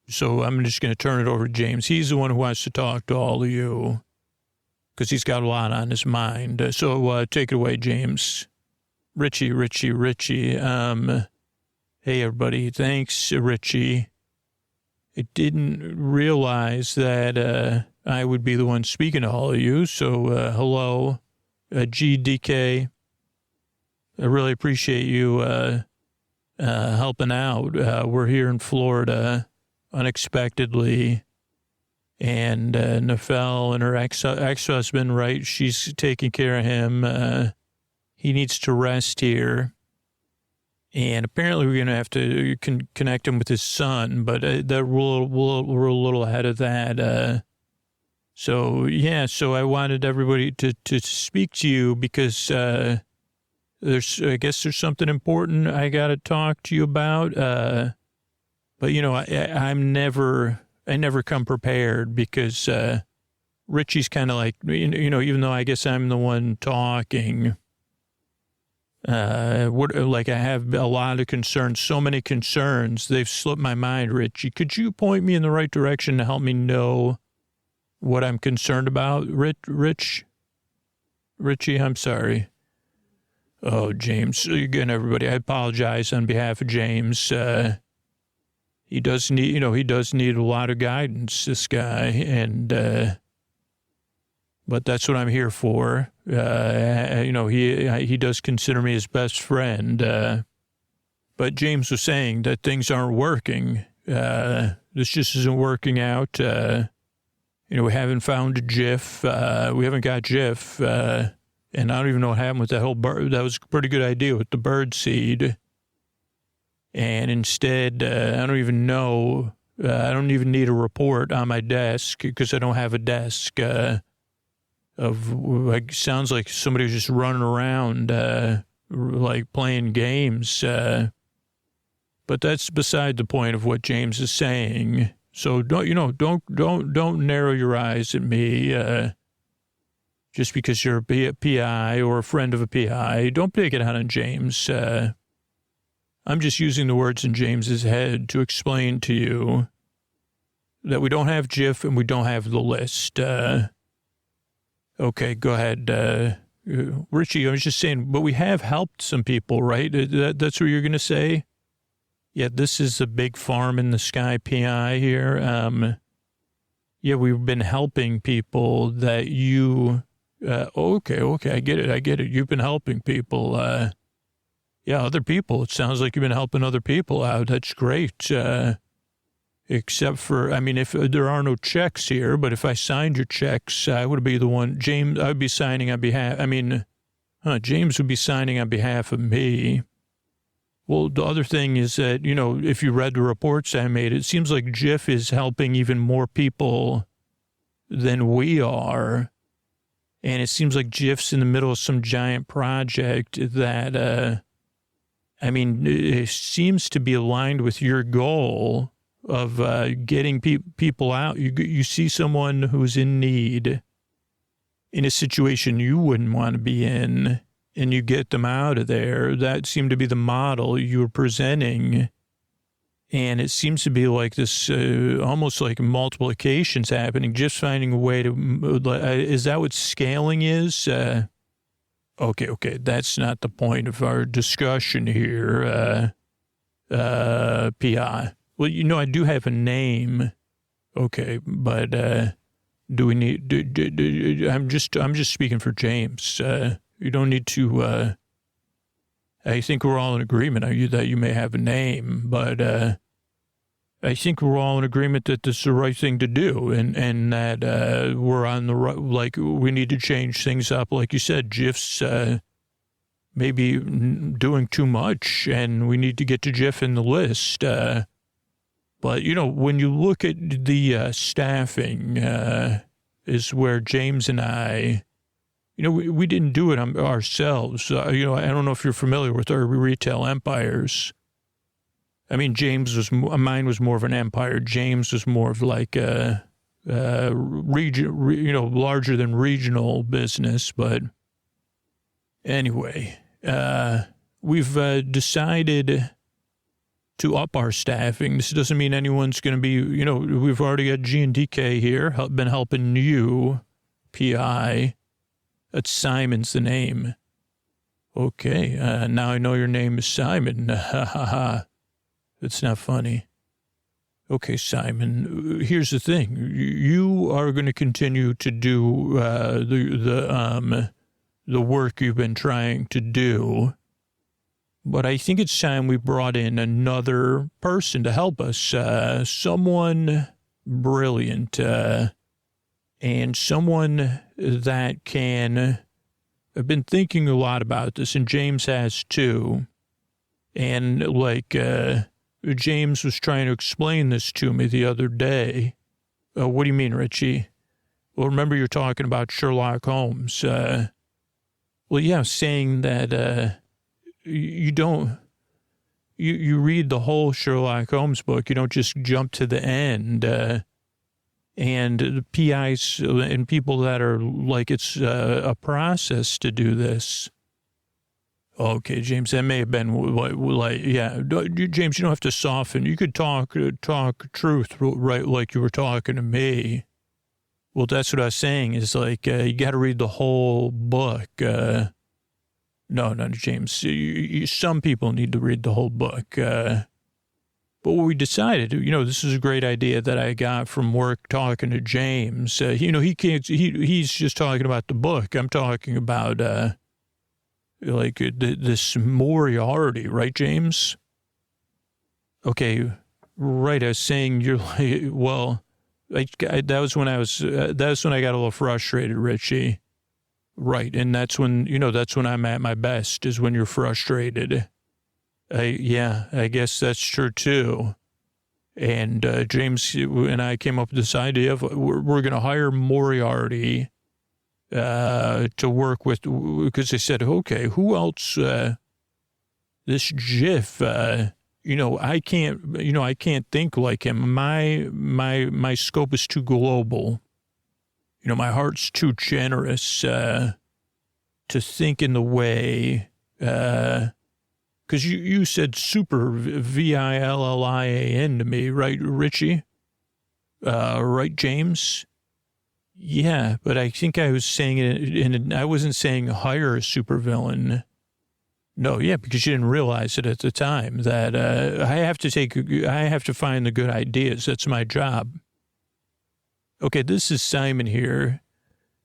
so I'm just going to turn it over to James. He's the one who wants to talk to all of you because he's got a lot on his mind. So take it away, James. Richie. Hey, everybody. Thanks, Richie. I didn't realize that I would be the one speaking to all of you. So hello, GDK. I really appreciate you helping out. We're here in Florida unexpectedly, and Nafel and her ex-husband, right? She's taking care of him. He needs to rest here. And apparently we're going to have to connect him with his son, but we're a little ahead of that. So I wanted everybody to speak to you because I guess there's something important I got to talk to you about. But, I'm never I never come prepared because Richie's kind of like, even though I guess I'm the one talking, like I have a lot of concerns, so many concerns, they've slipped my mind, Richie. Could you point me in the right direction to help me know what I'm concerned about, Richie, I'm sorry. Oh, James, again, everybody, I apologize on behalf of James. He does need a lot of guidance, this guy, and, but that's what I'm here for. He does consider me his best friend. But James was saying that things aren't working. This just isn't working out. We haven't found a GIF. We haven't got GIF. And I don't even know what happened with that whole bird. That was a pretty good idea with the bird seed. And instead, I don't even know. I don't even need a report on my desk because I don't have a desk. Sounds like somebody was just running around, like playing games. But that's beside the point of what James is saying. So don't narrow your eyes at me. Just because you're a PI or a friend of a PI, don't take it out on James. I'm just using the words in James's head to explain to you that we don't have GIF and we don't have the list. Okay, go ahead. Richie, I was just saying, but we have helped some people, right? That's what you're going to say? Yeah, this is a big farm in the sky PI here. Yeah, we've been helping people that you... Okay, I get it. You've been helping people. Yeah, other people. It sounds like you've been helping other people out. That's great. Except for, if there are no checks here, but if I signed your checks, I would be the one, James, I would be signing on behalf, James would be signing on behalf of me. Well, the other thing is that, if you read the reports I made, it seems like GIF is helping even more people than we are. And it seems like GIF's in the middle of some giant project that, it seems to be aligned with your goal of getting people out. You see someone who's in need in a situation you wouldn't want to be in, and you get them out of there. That seemed to be the model you were presenting. And it seems to be like this, almost like multiplications happening, just finding a way to, is that what scaling is? Okay, that's not the point of our discussion here, PI. Well, I do have a name. Okay, but do we need, I'm just speaking for James. You don't need to, I think we're all in agreement that you may have a name, but I think we're all in agreement that this is the right thing to do, and that we're on the right, like we need to change things up. Like you said, GIF's maybe doing too much, and we need to get to GIF in the list. But, when you look at the staffing is where James and I... we didn't do it ourselves. I don't know if you're familiar with our retail empires. Mine was more of an empire. James was more of like a region, larger than regional business. But anyway, we've decided to up our staffing. This doesn't mean anyone's going to be, we've already got G&DK here, been helping you, PI. That's Simon's the name. Okay, now I know your name is Simon. Ha ha ha. It's not funny. Okay, Simon, here's the thing. You are going to continue to do the work you've been trying to do. But I think it's time we brought in another person to help us. Someone brilliant. And someone that can... I've been thinking a lot about this, and James has too. And James was trying to explain this to me the other day. What do you mean, Richie? Well, remember you're talking about Sherlock Holmes. Saying that you read the whole Sherlock Holmes book. You don't just jump to the end. and the PIs and people that are like it's a process to do this. Okay, James, that may have been like, yeah, James, you don't have to soften. You could talk truth, right, like you were talking to me. Well, that's what I was saying is like, you got to read the whole book. No, James, some people need to read the whole book. But what we decided, this is a great idea that I got from work talking to James. He's just talking about the book. I'm talking about, this Moriarty, right, James? Okay, right. I was saying you're like, well, that was when I got a little frustrated, Richie. Right, and that's when I'm at my best is when you're frustrated. I guess that's true too. And James and I came up with this idea of we're going to hire Moriarty to work with, because they said, okay, who else? This Jiff, I can't think like him. My scope is too global. My heart's too generous to think in the way. Because you said super VILLIAN to me, right, Richie? Right, James? Yeah, but I think I was saying it, and I wasn't saying hire a supervillain. No, yeah, because you didn't realize it at the time that I have to find the good ideas. That's my job. Okay, this is Simon here.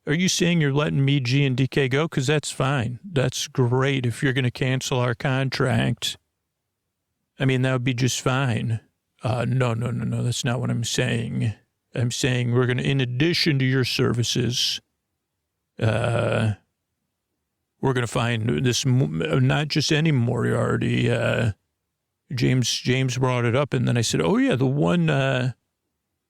Are you saying you're letting me, G, and DK go? Because that's fine. That's great if you're going to cancel our contract. I mean, that would be just fine. No. That's not what I'm saying. I'm saying we're going to, in addition to your services, we're going to find this, not just any Moriarty. James brought it up, and then I said, oh, yeah, the one...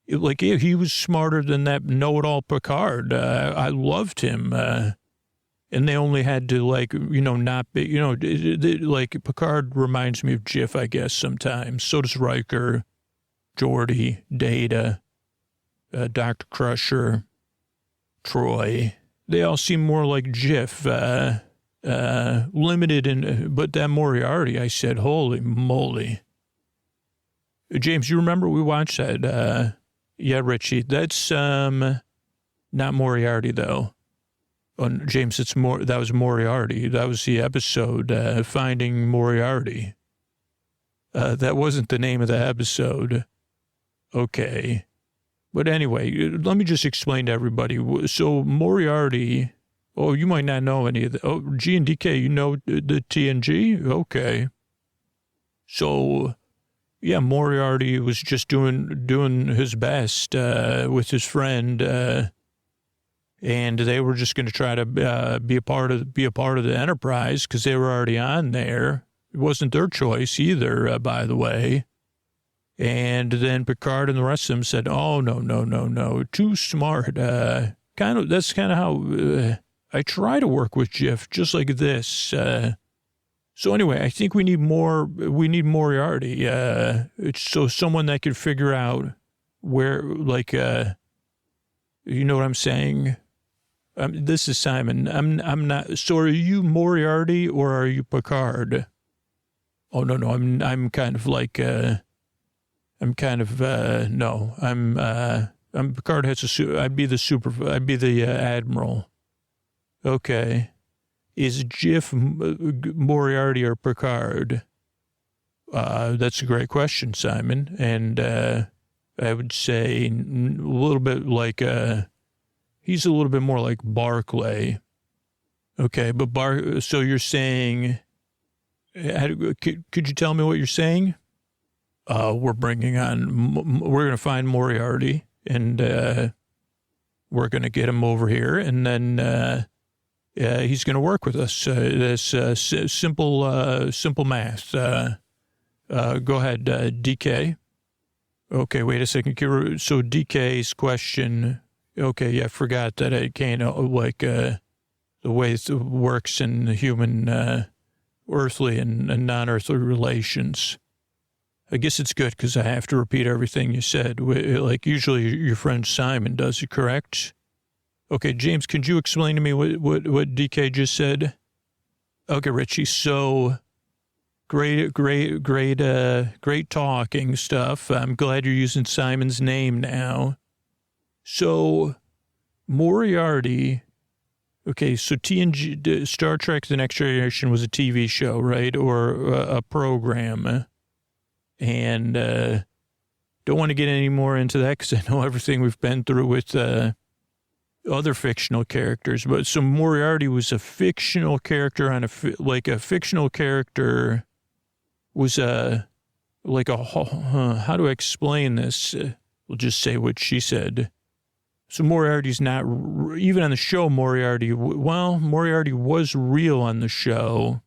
he was smarter than that know-it-all Picard. I loved him. And they only had to, not be, Picard reminds me of Jiff, I guess, sometimes. So does Riker, Geordi, Data, Dr. Crusher, Troy. They all seem more like Jiff, limited but that Moriarty, I said, holy moly. James, you remember we watched that, yeah, Richie, that's not Moriarty, though. Oh, James, that was Moriarty. That was the episode, Finding Moriarty. That wasn't the name of the episode. Okay. But anyway, let me just explain to everybody. So Moriarty, you might not know any of the, G and DK, you know the TNG? Okay. So... yeah, Moriarty was just doing his best with his friend, and they were just going to try to be a part of the Enterprise because they were already on there. It wasn't their choice either, by the way. And then Picard and the rest of them said, "Oh no, too smart." That's kind of how I try to work with Jiff, just like this. So anyway, I think we need Moriarty. It's so someone that could figure out where, you know what I'm saying? This is Simon. I'm not. So are you Moriarty or are you Picard? Oh no, I'm kind of like. I'm Picard has I'd be the admiral. Okay. Is Jiff Moriarty or Picard? That's a great question, Simon. And I would say a little bit like, he's a little bit more like Barclay. Okay, but so you're saying, could you tell me what you're saying? We're going to find Moriarty, and we're going to get him over here, and then... he's going to work with us. This simple math. Go ahead, DK. Okay, wait a second. So DK's question. Okay, yeah, I forgot that it can't the way it works in human, earthly and non-earthly relations. I guess it's good because I have to repeat everything you said. Like usually your friend Simon does it, correct? Okay, James, could you explain to me what DK just said? Okay, Richie, so great talking stuff. I'm glad you're using Simon's name now. So Moriarty, okay, so TNG, Star Trek The Next Generation was a TV show, right? Or a program. And don't want to get any more into that because I know everything we've been through with other fictional characters. But so Moriarty was a fictional character on a fictional character was how do I explain this? We'll just say what she said. So Moriarty's not, even on the show, Moriarty was real on the show.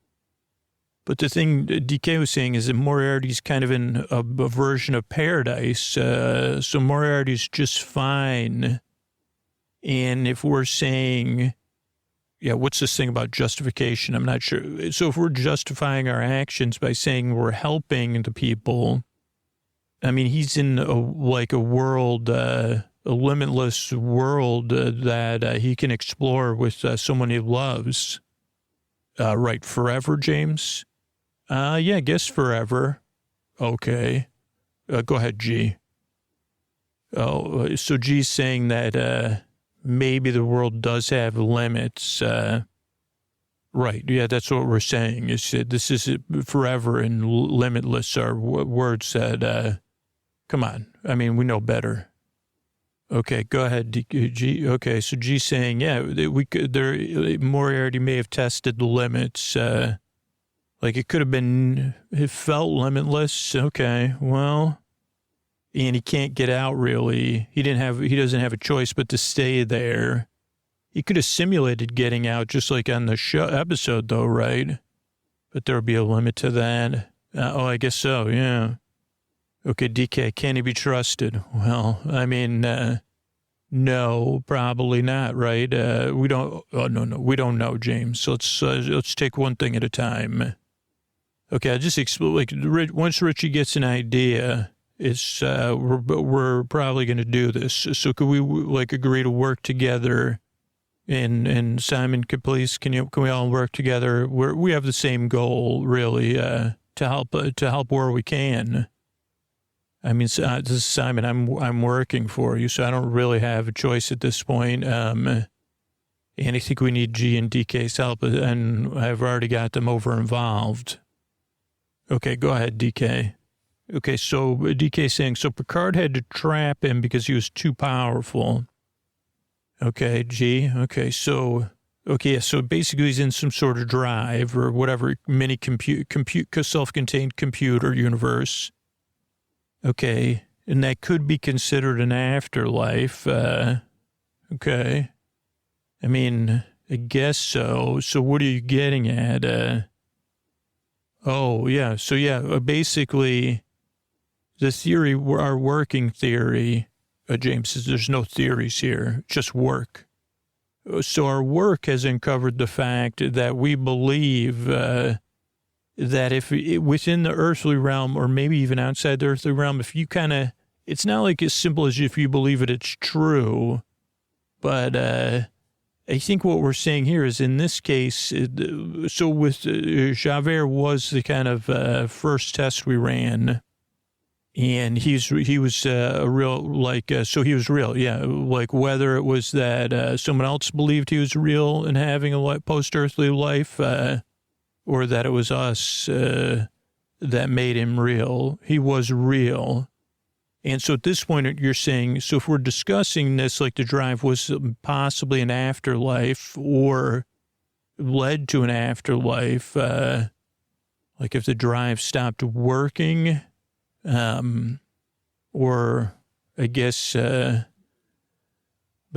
But the thing DK was saying is that Moriarty's kind of in a version of paradise. So Moriarty's just fine. And if we're saying, what's this thing about justification? I'm not sure. So if we're justifying our actions by saying we're helping the people, I mean, he's in a world, a limitless world that he can explore with someone he loves. Right, forever, James? I guess forever. Okay. Go ahead, G. Oh, so G's saying that maybe the world does have limits. Right, yeah, that's what we're saying. Is this is forever and limitless are words that, come on, I mean, we know better. Okay, go ahead, G. Okay, so G's saying, Moriarty may have tested the limits. It could have been, it felt limitless. Okay, well, and he can't get out really. He doesn't have a choice but to stay there. He could have simulated getting out just like on the show episode though, right? But there would be a limit to that. I guess so, yeah. Okay, DK, can he be trusted? Well, I mean, no, probably not, right? We don't know, James. So let's take one thing at a time. Okay, I just explain, once Richie gets an idea, it's, we're probably going to do this. So could we agree to work together? And Simon, can we all work together? We have the same goal, really, to help where we can. I mean, this is Simon. I'm working for you, so I don't really have a choice at this point. And I think we need G and DK's help, and I've already got them over involved. Okay, go ahead, DK. Okay, so DK saying, so Picard had to trap him because he was too powerful. Okay, G. Okay, so basically he's in some sort of drive or whatever mini self-contained computer universe. Okay, and that could be considered an afterlife. Okay. I mean, I guess so. So what are you getting at? Basically the theory, our working theory, James says there's no theories here, just work. So our work has uncovered the fact that we believe that if within the earthly realm, or maybe even outside the earthly realm, if you it's not like as simple as if you believe it's true, but I think what we're saying here is in this case, so with Javert was the kind of first test we ran. And he was a real, so he was real, yeah. Like whether it was that someone else believed he was real and having a post-earthly life, or that it was us that made him real. He was real. And so at this point, you're saying, so if we're discussing this, like the drive was possibly an afterlife or led to an afterlife, like if the drive stopped working, or I guess, but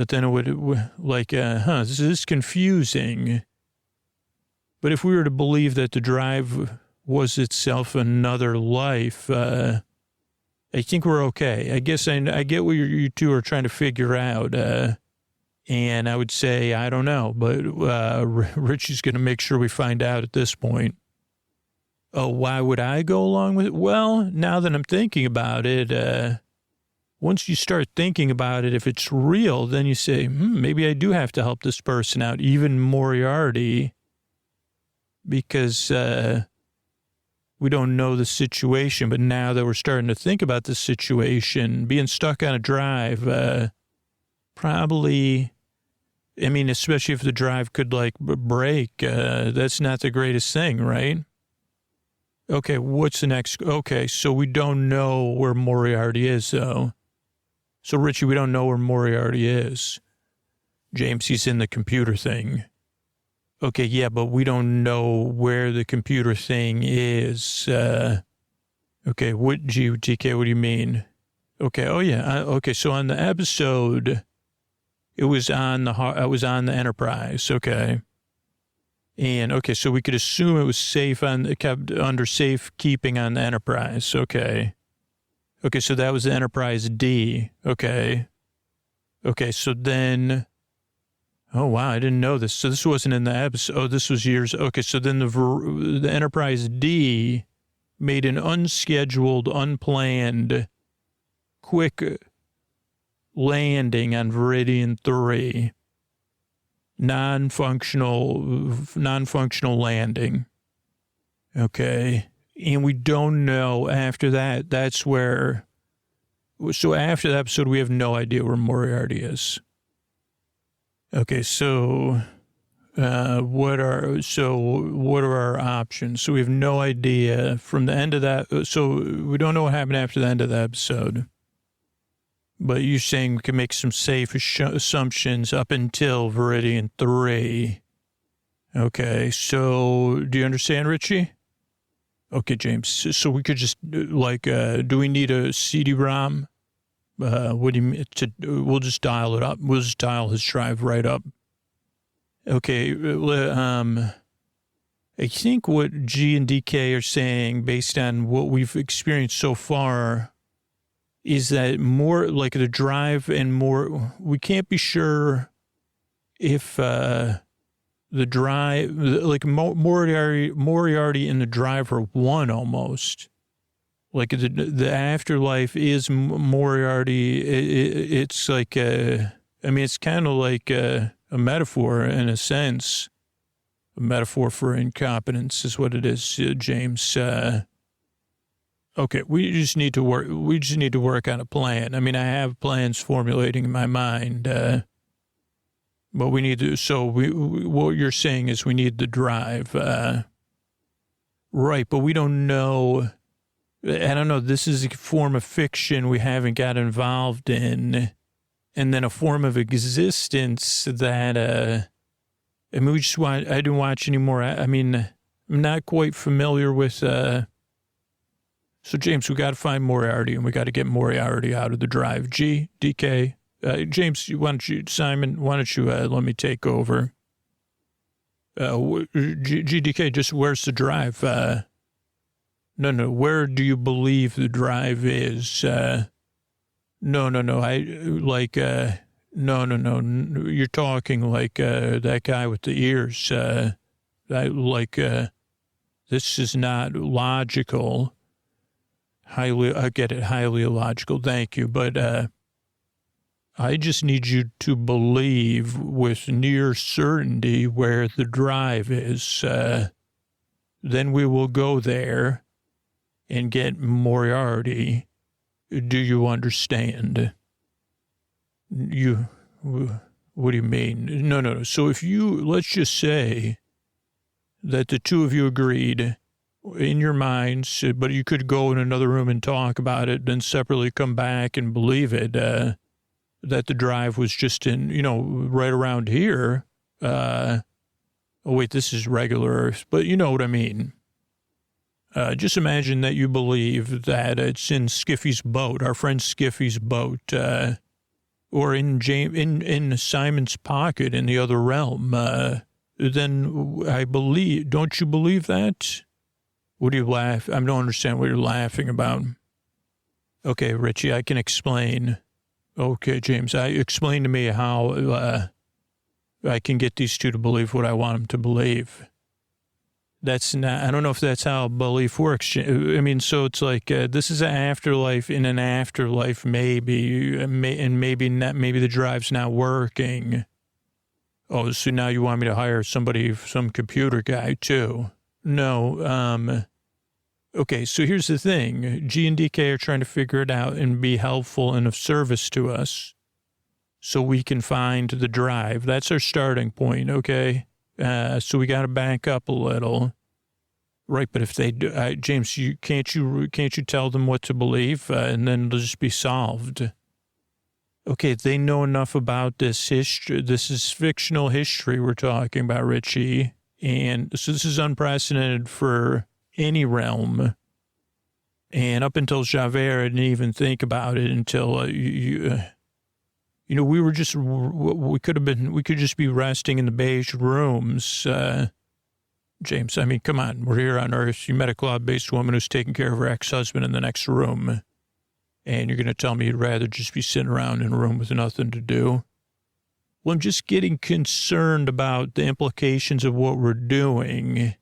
then it would this is confusing. But if we were to believe that the drive was itself another life, I think we're okay. I guess I get what you two are trying to figure out. And I would say, I don't know, but Richie's going to make sure we find out at this point. Oh, why would I go along with it? Well, now that I'm thinking about it, once you start thinking about it, if it's real, then you say, maybe I do have to help this person out, even Moriarty, because we don't know the situation. But now that we're starting to think about the situation, being stuck on a drive, probably, I mean, especially if the drive could like break, that's not the greatest thing, right? Okay, what's the next? Okay, so we don't know where Moriarty is, though. So, Richie, we don't know where Moriarty is. James, he's in the computer thing. Okay, yeah, but we don't know where the computer thing is. Okay, what, GTK, what do you mean? Okay, oh, yeah, okay, so on the episode, I was on the Enterprise, okay. And, okay, so we could assume it was kept under safekeeping on the Enterprise. Okay. Okay, so that was the Enterprise D. Okay. Okay, so then, oh, wow, I didn't know this. So this wasn't in the episode. Oh, this was years. Okay, so then the Enterprise D made an unscheduled, unplanned, quick landing on Viridian 3. Non-functional landing. Okay. And we don't know after that. That's where, so after the episode, we have no idea where Moriarty is. Okay. So, what are our options? So we have no idea from the end of that. So we don't know what happened after the end of the episode. But you're saying we can make some safe assumptions up until Viridian 3. Okay, so do you understand, Richie? Okay, James. So we could just, like, do we need a CD-ROM? What do you mean? We'll just dial it up. We'll just dial his drive right up. Okay, I think what G and DK are saying, based on what we've experienced so far, is that more like the drive and more, we can't be sure if the drive, like Moriarty and the drive are one almost. Like the afterlife is Moriarty. It's like, I mean, it's kind of like a metaphor in a sense. A metaphor for incompetence is what it is, James. Okay, we just need to work on a plan. I mean, I have plans formulating in my mind, but we need to. So what you're saying is we need the drive, right? But we don't know. I don't know. This is a form of fiction we haven't got involved in, and then a form of existence that. I mean, I didn't watch anymore. I mean, I'm not quite familiar with. So, James, we got to find Moriarty, and we got to get Moriarty out of the drive. G, DK, James, Simon, why don't you let me take over? GDK, just where's the drive? No, where do you believe the drive is? No, you're talking like that guy with the ears. This is not logical. I get it, highly illogical. Thank you. But I just need you to believe with near certainty where the drive is. Then we will go there and get Moriarty. Do you understand? What do you mean? No. So let's just say that the two of you agreed in your minds, but you could go in another room and talk about it, then separately come back and believe it, that the drive was just in, right around here. Oh, wait, this is regular Earth, but you know what I mean. Just imagine that you believe that it's in Skiffy's boat, our friend Skiffy's boat, or in Simon's pocket in the other realm. Then I believe, don't you believe that? What do you laugh? I don't understand what you're laughing about. Okay, Richie, I can explain. Okay, James, explain to me how I can get these two to believe what I want them to believe. That's not, I don't know if that's how belief works. I mean, so it's like, this is an afterlife in an afterlife, maybe, and maybe not, maybe the drive's not working. Oh, so now you want me to hire somebody, some computer guy too? No, okay, so here's the thing. G and DK are trying to figure it out and be helpful and of service to us so we can find the drive. That's our starting point, okay? So we got to back up a little. Right, but if they do, James, can't you tell them what to believe and then it'll just be solved? Okay, they know enough about this history. This is fictional history we're talking about, Richie. And so this is unprecedented for any realm. And up until Javert, I didn't even think about it until you know, we could just be resting in the beige rooms. James, I mean, come on, we're here on Earth. You met a cloud-based woman who's taking care of her ex-husband in the next room. And you're going to tell me you'd rather just be sitting around in a room with nothing to do? Well, I'm just getting concerned about the implications of what we're doing.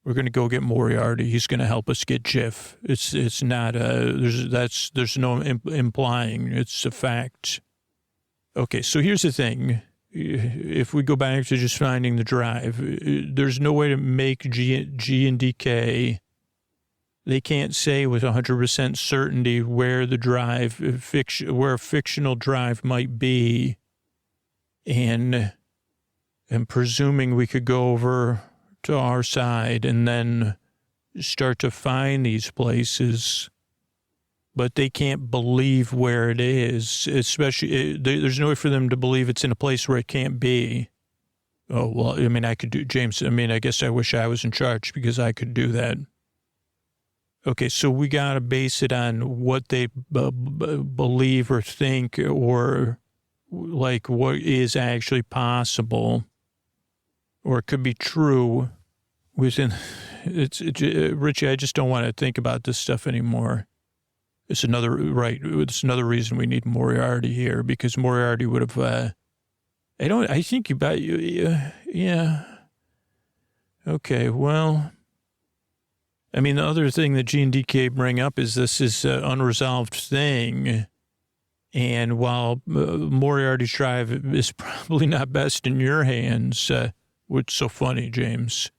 We're going to go get Moriarty. He's going to help us get Jiff. It's not, there's no implying. It's a fact. Okay, so here's the thing. If we go back to just finding the drive, there's no way to make G and DK. They can't say with 100% certainty where the drive, where a fictional drive might be. And I'm presuming we could go over to our side and then start to find these places. But they can't believe where it is, especially, there's no way for them to believe it's in a place where it can't be. Oh, well, I mean, I could do, James, I mean, I guess I wish I was in charge because I could do that. Okay, so we got to base it on what they believe or think or like what is actually possible or it could be true within, Richie, I just don't want to think about this stuff anymore. It's another reason we need Moriarty here because Moriarty would have, yeah. Okay, well, I mean, the other thing that G and DK bring up is this is an unresolved thing. And while Moriarty's drive is probably not best in your hands, what's so funny, James?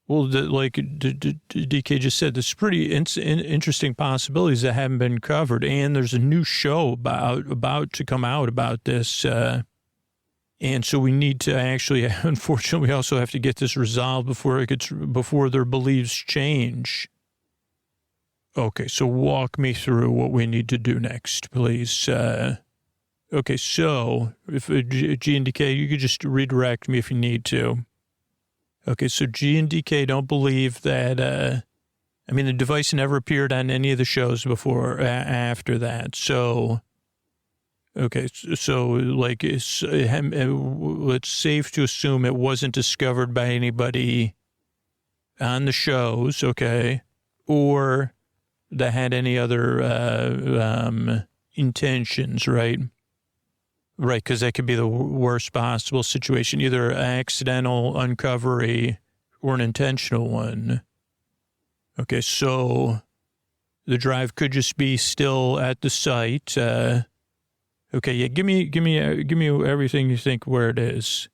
Well, like DK just said, there's pretty interesting possibilities that haven't been covered. And there's a new show about to come out about this. And so we need to actually, unfortunately, we also have to get this resolved before their beliefs change. Okay, so walk me through what we need to do next, please. Okay, so if G and DK, you could just redirect me if you need to. Okay, so G and DK don't believe that, I mean, the device never appeared on any of the shows before, after that. So, okay, so like, it's safe to assume it wasn't discovered by anybody on the shows, okay, or that had any other intentions, right? Right, because that could be the worst possible situation, either accidental uncovery or an intentional one. Okay, so the drive could just be still at the site. Okay, yeah, give me everything you think where it is.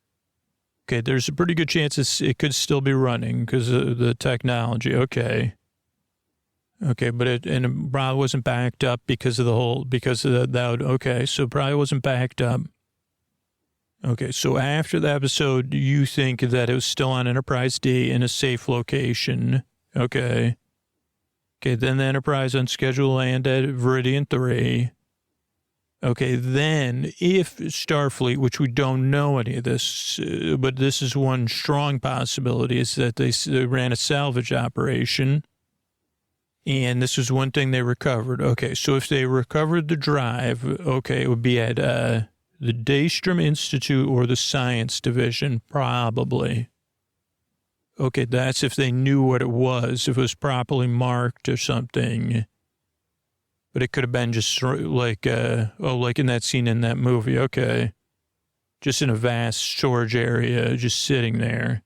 Okay, there's a pretty good chance it could still be running because of the technology. Okay, but it probably wasn't backed up because of that. Okay, so probably wasn't backed up. Okay, so after the episode, you think that it was still on Enterprise D in a safe location. Okay, then the Enterprise on schedule land at Viridian 3. Okay, then if Starfleet, which we don't know any of this, but this is one strong possibility, is that they ran a salvage operation. And this is one thing they recovered. Okay, so if they recovered the drive, okay, it would be at the Daystrom Institute or the Science Division, probably. Okay, that's if they knew what it was, if it was properly marked or something. But it could have been just like, like in that scene in that movie, okay. Just in a vast storage area, just sitting there.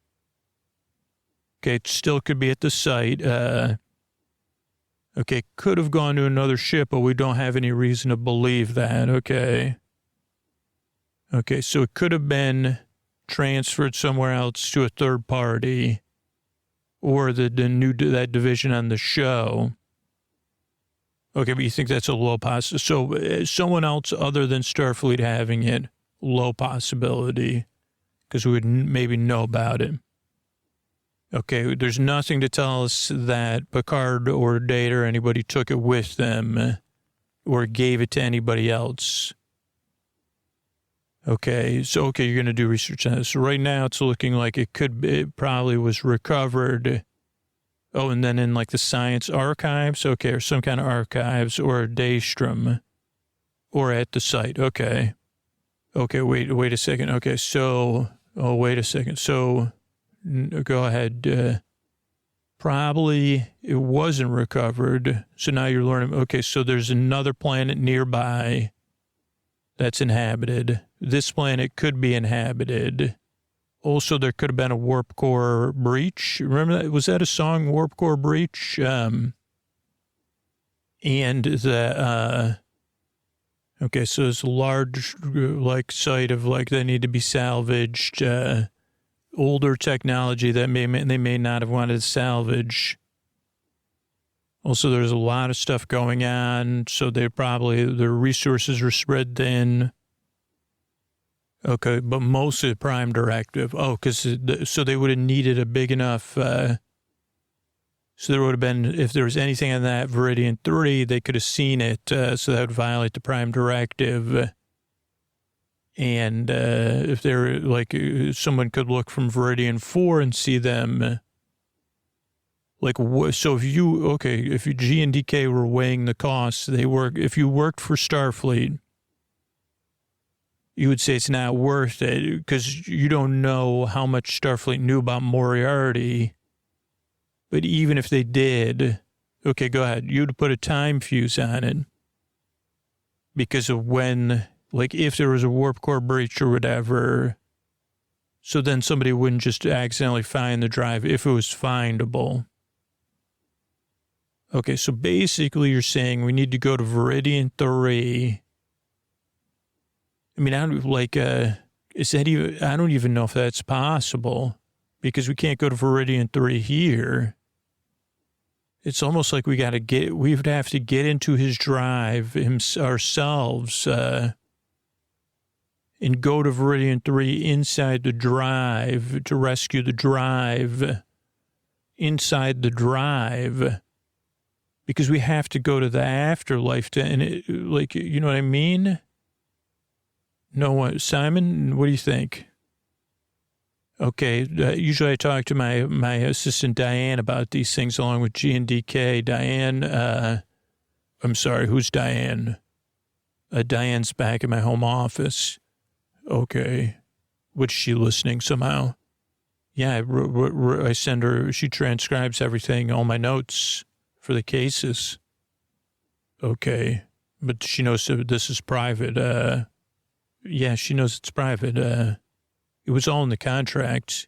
Okay, it still could be at the site. Okay, could have gone to another ship, but we don't have any reason to believe that. Okay. Okay, so it could have been transferred somewhere else to a third party or that division on the show. Okay, but you think that's a low possibility. So someone else other than Starfleet having it, low possibility, because we would maybe know about it. Okay, there's nothing to tell us that Picard or Data or anybody took it with them or gave it to anybody else. Okay, so, you're going to do research on this. So right now it's looking like it probably was recovered. Oh, and then in like the science archives, okay, or some kind of archives or Daystrom or at the site. Okay. Okay, wait a second. Okay, so, wait a second. So, go ahead. Probably it wasn't recovered. So now you're learning. Okay, so there's another planet nearby that's inhabited. This planet could be inhabited. Also, there could have been a warp core breach. Remember that? Was that a song, Warp Core Breach? And the, okay, so it's a large, like, site of, like, that need to be salvaged, older technology that they may not have wanted to salvage. Also, there's a lot of stuff going on, so their resources are spread thin. Okay, but mostly Prime Directive. Oh, so they would have needed a big enough, so there would have been, if there was anything on that Viridian 3, they could have seen it, so that would violate the Prime Directive. And if they're, like, someone could look from Viridian 4 and see them, like, so if you G and DK were weighing the costs, if you worked for Starfleet, you would say it's not worth it because you don't know how much Starfleet knew about Moriarty. But even if they did, okay, go ahead. You'd put a time fuse on it because of when, like, if there was a warp core breach or whatever, so then somebody wouldn't just accidentally find the drive if it was findable. Okay, so basically you're saying we need to go to Viridian 3. I mean, I don't even know if that's possible because we can't go to Viridian 3 here. It's almost like we would have to get into his drive ourselves, and go to Viridian 3 inside the drive to rescue the drive inside the drive because we have to go to the afterlife you know what I mean? No, Simon, what do you think? Okay, usually I talk to my assistant Diane about these things along with G and DK. Diane, I'm sorry, who's Diane? Diane's back in my home office. Okay. Which she listening somehow? Yeah, I send her, she transcribes everything, all my notes for the cases. Okay. But she knows that this is private. Yeah, she knows it's private. It was all in the contract.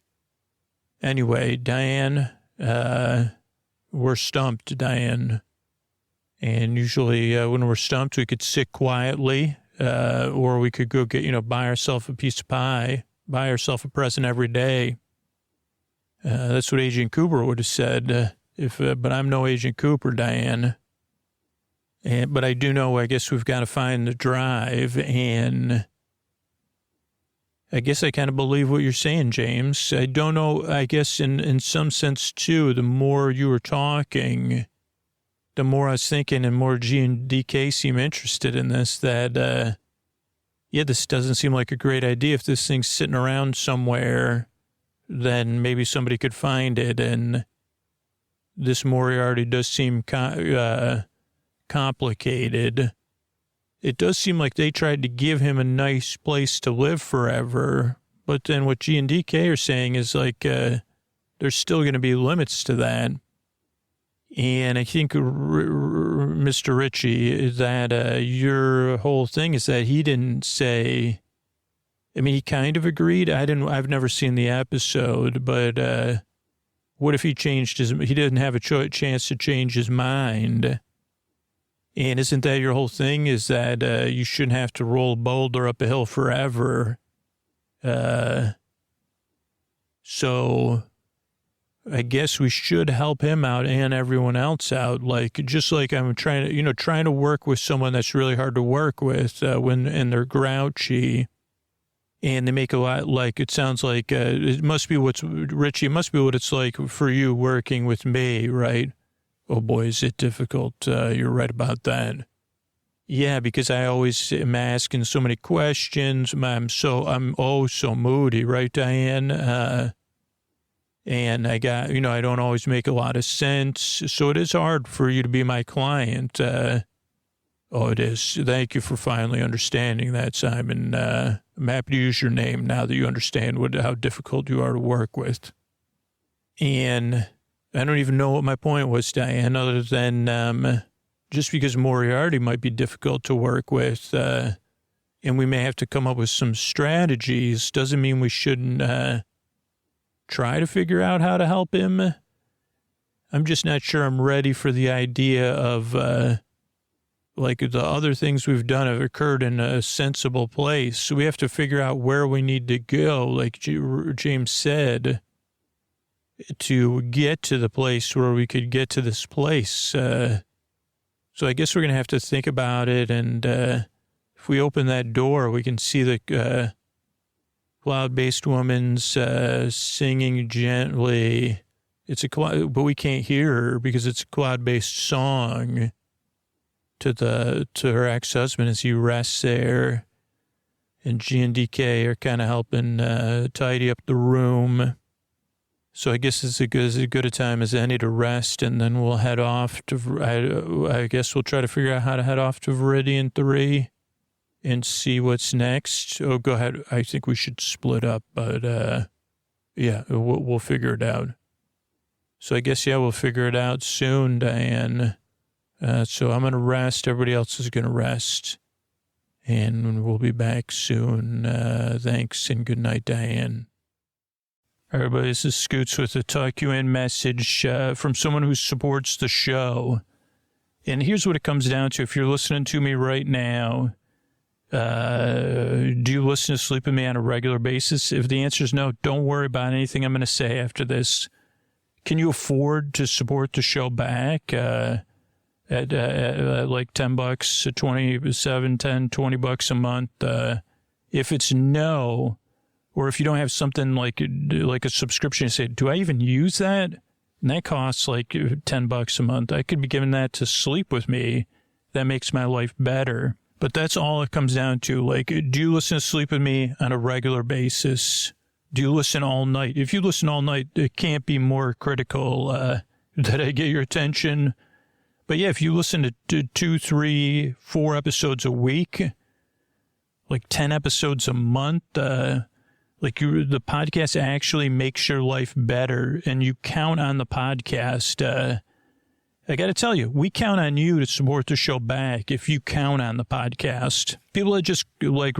Anyway, Diane, we're stumped, Diane. And usually when we're stumped, we could sit quietly, or we could go get, buy ourselves a piece of pie, buy ourselves a present every day. That's what Agent Cooper would have said. But I'm no Agent Cooper, Diane. But I do know, I guess we've got to find the drive, and I guess I kind of believe what you're saying, James. I don't know, I guess in some sense, too, the more you were talking, the more I was thinking and more G and DK seem interested in this, that, this doesn't seem like a great idea. If this thing's sitting around somewhere, then maybe somebody could find it, and this Moriarty does seem complicated. It does seem like they tried to give him a nice place to live forever, but then what G and DK are saying is like there's still going to be limits to that. And I think, Mr. Richie, that your whole thing is that he didn't say, I mean, he kind of agreed. I've never seen the episode, but What if he didn't have a chance to change his mind? And isn't that your whole thing, is that you shouldn't have to roll a boulder up a hill forever? So I guess we should help him out and everyone else out. Like, just like I'm trying to work with someone that's really hard to work with and they're grouchy and they make a lot, like, it sounds like it must be Richie, it must be what it's like for you working with me, right? Oh boy, is it difficult. You're right about that. Yeah, because I always am asking so many questions. I'm so moody, right, Diane? And I don't always make a lot of sense. So it is hard for you to be my client. It is. Thank you for finally understanding that, Simon. I'm happy to use your name now that you understand how difficult you are to work with. And I don't even know what my point was, Diane, other than just because Moriarty might be difficult to work with, and we may have to come up with some strategies, doesn't mean we shouldn't try to figure out how to help him. I'm just not sure I'm ready for the idea of, like, the other things we've done have occurred in a sensible place. So we have to figure out where we need to go, like James said, to get to the place where we could get to this place. So I guess we're going to have to think about it. And if we open that door, we can see the cloud-based woman's singing gently. But we can't hear her because it's a cloud-based song to her ex-husband as he rests there. And G and DK are kind of helping tidy up the room. So I guess it's as good a time as any to rest, and then we'll head off to, I guess we'll try to figure out how to head off to Viridian 3 and see what's next. Oh, go ahead. I think we should split up, but yeah, we'll figure it out. So I guess, yeah, we'll figure it out soon, Diane. So I'm going to rest. Everybody else is going to rest. And we'll be back soon. Thanks and good night, Diane. Everybody, this is Scoots with a Tuck You In message from someone who supports the show. And here's what it comes down to. If you're listening to me right now, do you listen to Sleep With Me on a regular basis? If the answer is no, don't worry about anything I'm going to say after this. Can you afford to support the show back at like $10, 27, 10, $20 a month? If it's no, or if you don't have something like a subscription, you say, do I even use that? And that costs like $10 a month. I could be giving that to Sleep With Me. That makes my life better. But that's all it comes down to. Like, do you listen to Sleep With Me on a regular basis? Do you listen all night? If you listen all night, it can't be more critical that I get your attention. But yeah, if you listen to 2, 3, 4 episodes a week, like 10 episodes a month, the podcast actually makes your life better, and you count on the podcast. I got to tell you, we count on you to support the show back if you count on the podcast. People that just like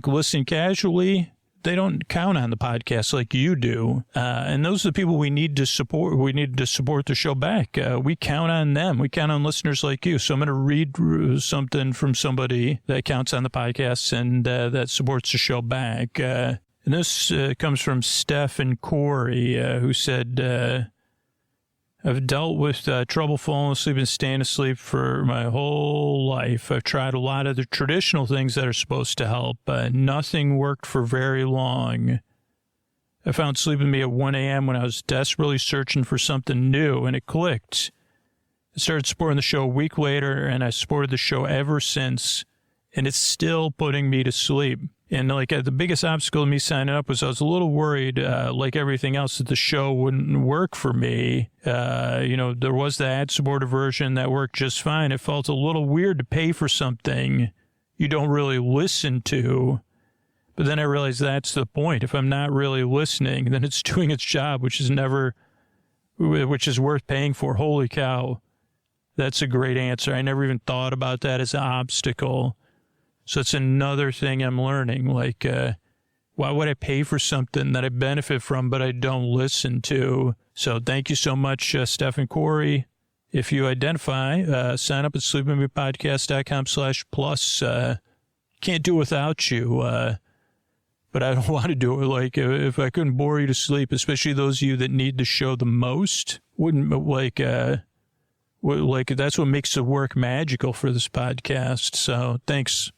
listen casually, they don't count on the podcast like you do. And those are the people we need to support. We need to support the show back. We count on them. We count on listeners like you. So I'm going to read something from somebody that counts on the podcast and that supports the show back. And this comes from Steph and Corey, who said, I've dealt with trouble falling asleep and staying asleep for my whole life. I've tried a lot of the traditional things that are supposed to help. Nothing worked for very long. I found Sleep With Me at 1 a.m. when I was desperately searching for something new, and it clicked. I started supporting the show a week later, and I supported the show ever since, and it's still putting me to sleep. And like the biggest obstacle to me signing up was I was a little worried, like everything else, that the show wouldn't work for me. There was the ad-supported version that worked just fine. It felt a little weird to pay for something you don't really listen to. But then I realized that's the point. If I'm not really listening, then it's doing its job, which is worth paying for. Holy cow. That's a great answer. I never even thought about that as an obstacle. So it's another thing I'm learning. Like, why would I pay for something that I benefit from but I don't listen to? So thank you so much, Steph and Corey. If you identify, sign up at sleepwithmepodcast.com/plus. Can't do it without you, but I don't want to do it. Like, if I couldn't bore you to sleep, especially those of you that need the show the most, wouldn't like that's what makes the work magical for this podcast. So thanks